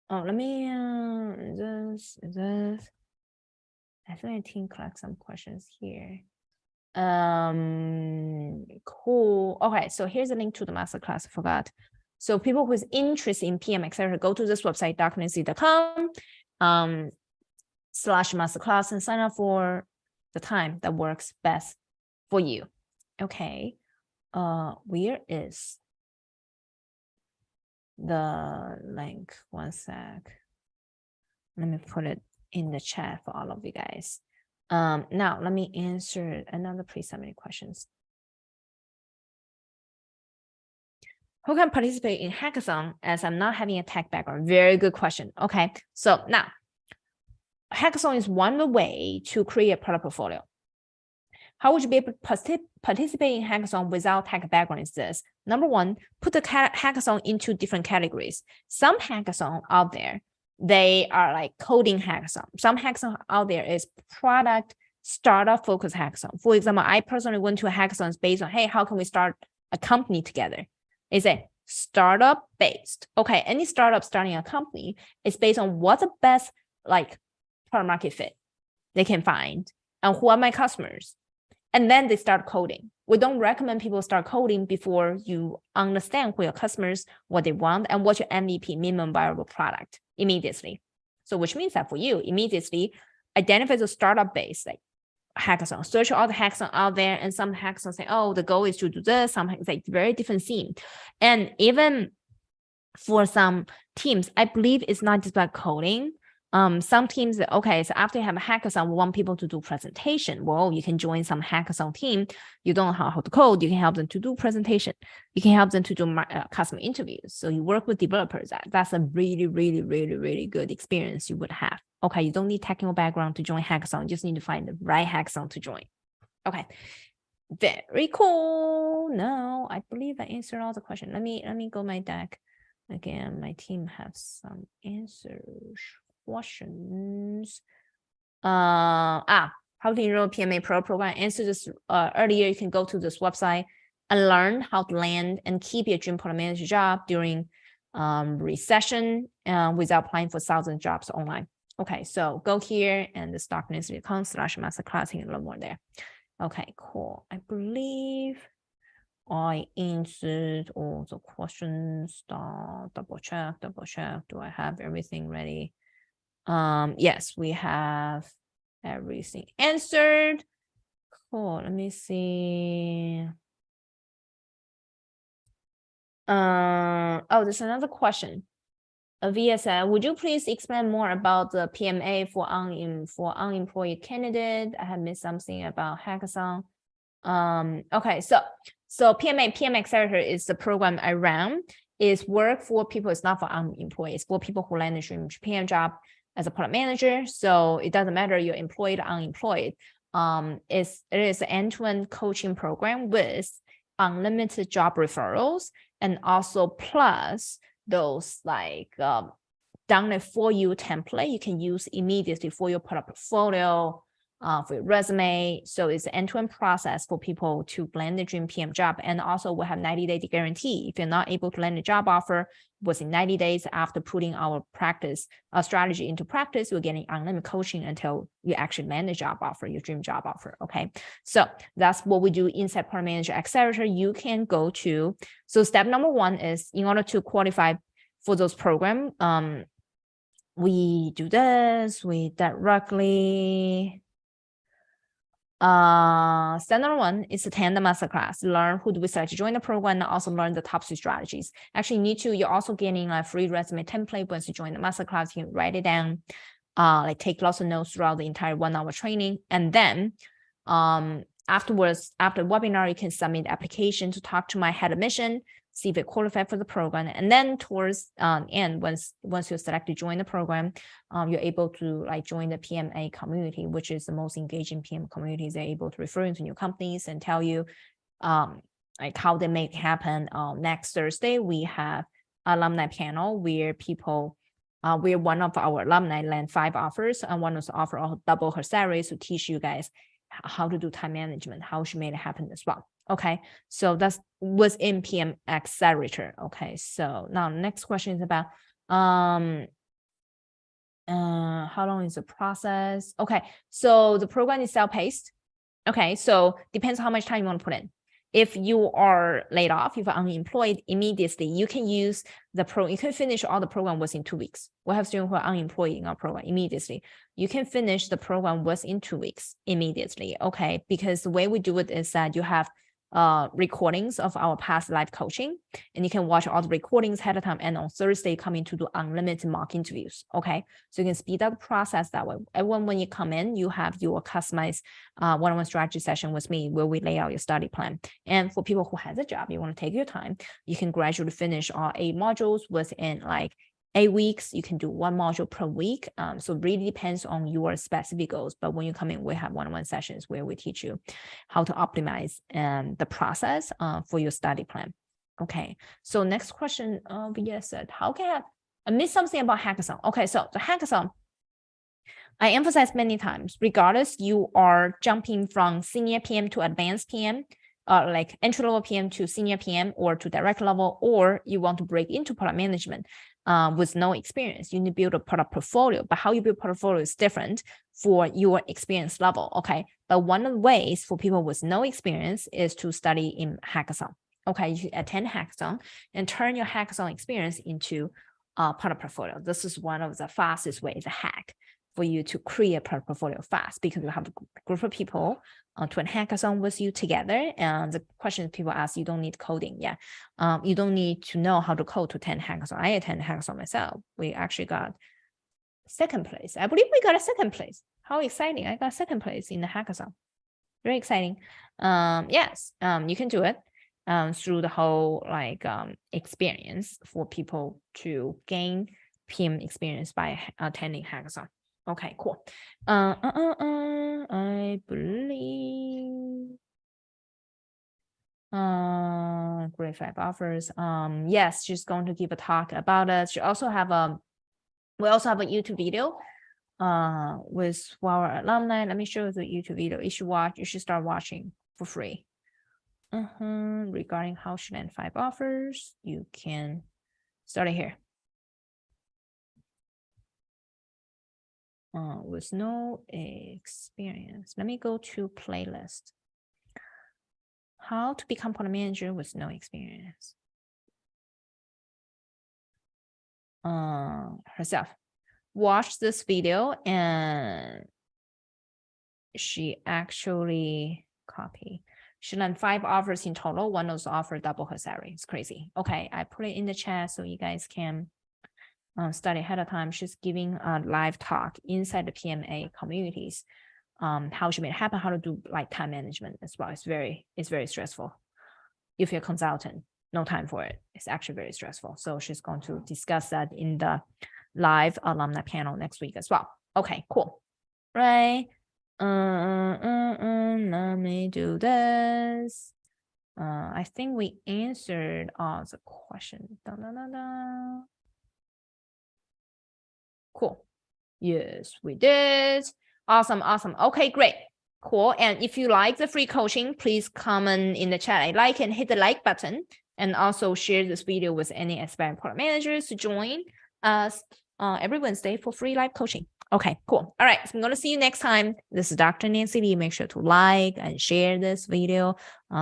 Oh, let me, is this, I think I can collect some questions here. Cool. Okay, so here's a link to the masterclass, I forgot. So people who's interested in PM, etc., go to this website, darknessy.com, /masterclass and sign up for the time that works best for you. Okay. Where is the link? One sec. Let me put it in the chat for all of you guys. Now let me answer another pre-submitted questions. Who can participate in hackathon as I'm not having a tech background? Very good question. Okay, so now hackathon is one way to create a product portfolio. How would you be able to participate in hackathon without tech background is this. Number one, put the hackathon into different categories. Some hackathon out there, they are like coding hackathon. Some hackathon out there is product startup focused hackathon. For example, I personally went to a hackathon based on, hey, how can we start a company together? It's a startup based. Okay, any startup starting a company is based on what's the best like product market fit they can find and who are my customers. And then they start coding. We don't recommend people start coding before you understand who your customers, what they want, and what's your MVP, minimum viable product, immediately. So which means that for you, immediately identify the startup base, like hackathon, search all the hackathon out there, and some hackathons say, oh, the goal is to do this, some it's like very different theme. And even for some teams, I believe it's not just about coding. Some teams, okay, so after you have a hackathon, we want people to do presentation. Well, you can join some hackathon team. You don't know how to code. You can help them to do presentation. You can help them to do customer interviews. So you work with developers. That's a really, really, really, really good experience you would have. Okay, you don't need technical background to join hackathon. You just need to find the right hackathon to join. Okay, very cool. Now I believe I answered all the questions. Let me go my deck again. My team has some answers. Questions. How to enroll PMA Pro program? Answer this earlier. You can go to this website and learn how to land and keep your dream product manager job during recession without applying for 1,000 jobs online. Okay, so go here and the darknessy.com/masterclass. You can learn more there. Okay, cool. I believe I answered all the questions. Double check. Do I have everything ready? Yes, we have everything answered. Cool. Let me see. Oh, there's another question. Avia said, would you please explain more about the PMA for unemployed candidate? I have missed something about hackathon. Okay, so PM Accelerator is the program I ran. Is work for people. It's not for unemployed. It's for people who land a dream PM job as a product manager. So it doesn't matter you're employed or unemployed. It is an end-to-end coaching program with unlimited job referrals and also plus those like done it for you template you can use immediately for your product portfolio, for your resume. So it's an end-to-end process for people to land the dream PM job. And also we have 90-day guarantee. If you're not able to land a job offer within 90 days after putting our strategy into practice, you're getting unlimited coaching until you actually land a job offer, your dream job offer. Okay, so that's what we do inside Product Manager Accelerator. You can go to, so step number one is in order to qualify for those programs, we do this, we directly Standard one is attend the masterclass, learn who do we select to join the program, and also learn the top 3 strategies. Actually, you're also getting a free resume template once you join the masterclass. You can write it down, like take lots of notes throughout the entire 1-hour training. And then afterwards, after the webinar, you can submit the application to talk to my head of mission, see if it qualified for the program. And then towards end, once you're selected to join the program, you're able to like join the PMA community, which is the most engaging PM communities. They're able to refer you to new companies and tell you like how they make it happen. Next Thursday, we have alumni panel where people, where one of our alumni land 5 offers, and one was offer double her salary to teach you guys how to do time management, how she made it happen as well. Okay, so that was in PM Accelerator. Okay, so now next question is about how long is the process? Okay, so the program is self-paced. Okay, so depends how much time you want to put in. If you are laid off, if you're unemployed immediately, you can use the you can finish all the program within 2 weeks. We have students who are unemployed in our program immediately. You can finish the program within 2 weeks immediately, okay? Because the way we do it is that you have recordings of our past live coaching, and you can watch all the recordings ahead of time, and on Thursday coming to do unlimited mock interviews. Okay, so you can speed up the process that way. Everyone, when you come in, you have your customized one-on-one strategy session with me where we lay out your study plan. And for people who has a job, you want to take your time, you can gradually finish all 8 modules within like 8 weeks. You can do 1 module per week. So it really depends on your specific goals. But when you come in, we have one-on-one sessions where we teach you how to optimize the process for your study plan. Okay. So next question, VS said, how can I miss something about Hackathon? Okay. So the Hackathon, I emphasize many times, regardless you are jumping from senior PM to advanced PM, like entry-level PM to senior PM or to direct level, or you want to break into product management with no experience, you need to build a product portfolio. But how you build portfolio is different for your experience level, okay? But one of the ways for people with no experience is to study in Hackathon. Okay, you attend Hackathon and turn your Hackathon experience into a product portfolio. This is one of the fastest ways, a hack, for you to create a product portfolio fast, because you have a group of people to a hackathon with you together. And the questions people ask, you don't need coding. Yeah. You don't need to know how to code to attend hackathon. I attend hackathon myself. We actually got 2nd place. I believe we got a 2nd place. How exciting. I got 2nd place in the hackathon. Very exciting. Yes, you can do it through the whole like experience for people to gain PM experience by attending hackathon. Okay, cool. I believe grade 5 offers. Yes, she's going to give a talk about it. She also have we also have a YouTube video with our alumni. Let me show you the YouTube video. You should start watching for free. Regarding how she land 5 offers, you can start it here. With no experience. Let me go to playlist. How to become product manager with no experience. Herself. Watch this video and she actually copy. She landed 5 offers in total. One of those offers double her salary. It's crazy. Okay, I put it in the chat so you guys can study ahead of time. She's giving a live talk inside the PMA communities, how she made it happen, how to do like time management as well. It's very stressful. If you're a consultant, no time for it. It's actually very stressful. So she's going to discuss that in the live alumni panel next week as well. Okay, cool. Right. Let me do this. I think we answered all the questions. Cool. Yes, we did. Awesome. Okay, great. Cool. And if you like the free coaching, please comment in the chat. Like and hit the like button, and also share this video with any aspiring product managers to join us every Wednesday for free live coaching. Okay, cool. All right. So I'm going to see you next time. This is Dr. Nancy Lee. Make sure to like and share this video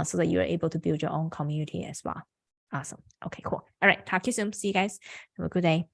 so that you're able to build your own community as well. Awesome. Okay, cool. All right. Talk to you soon. See you guys. Have a good day.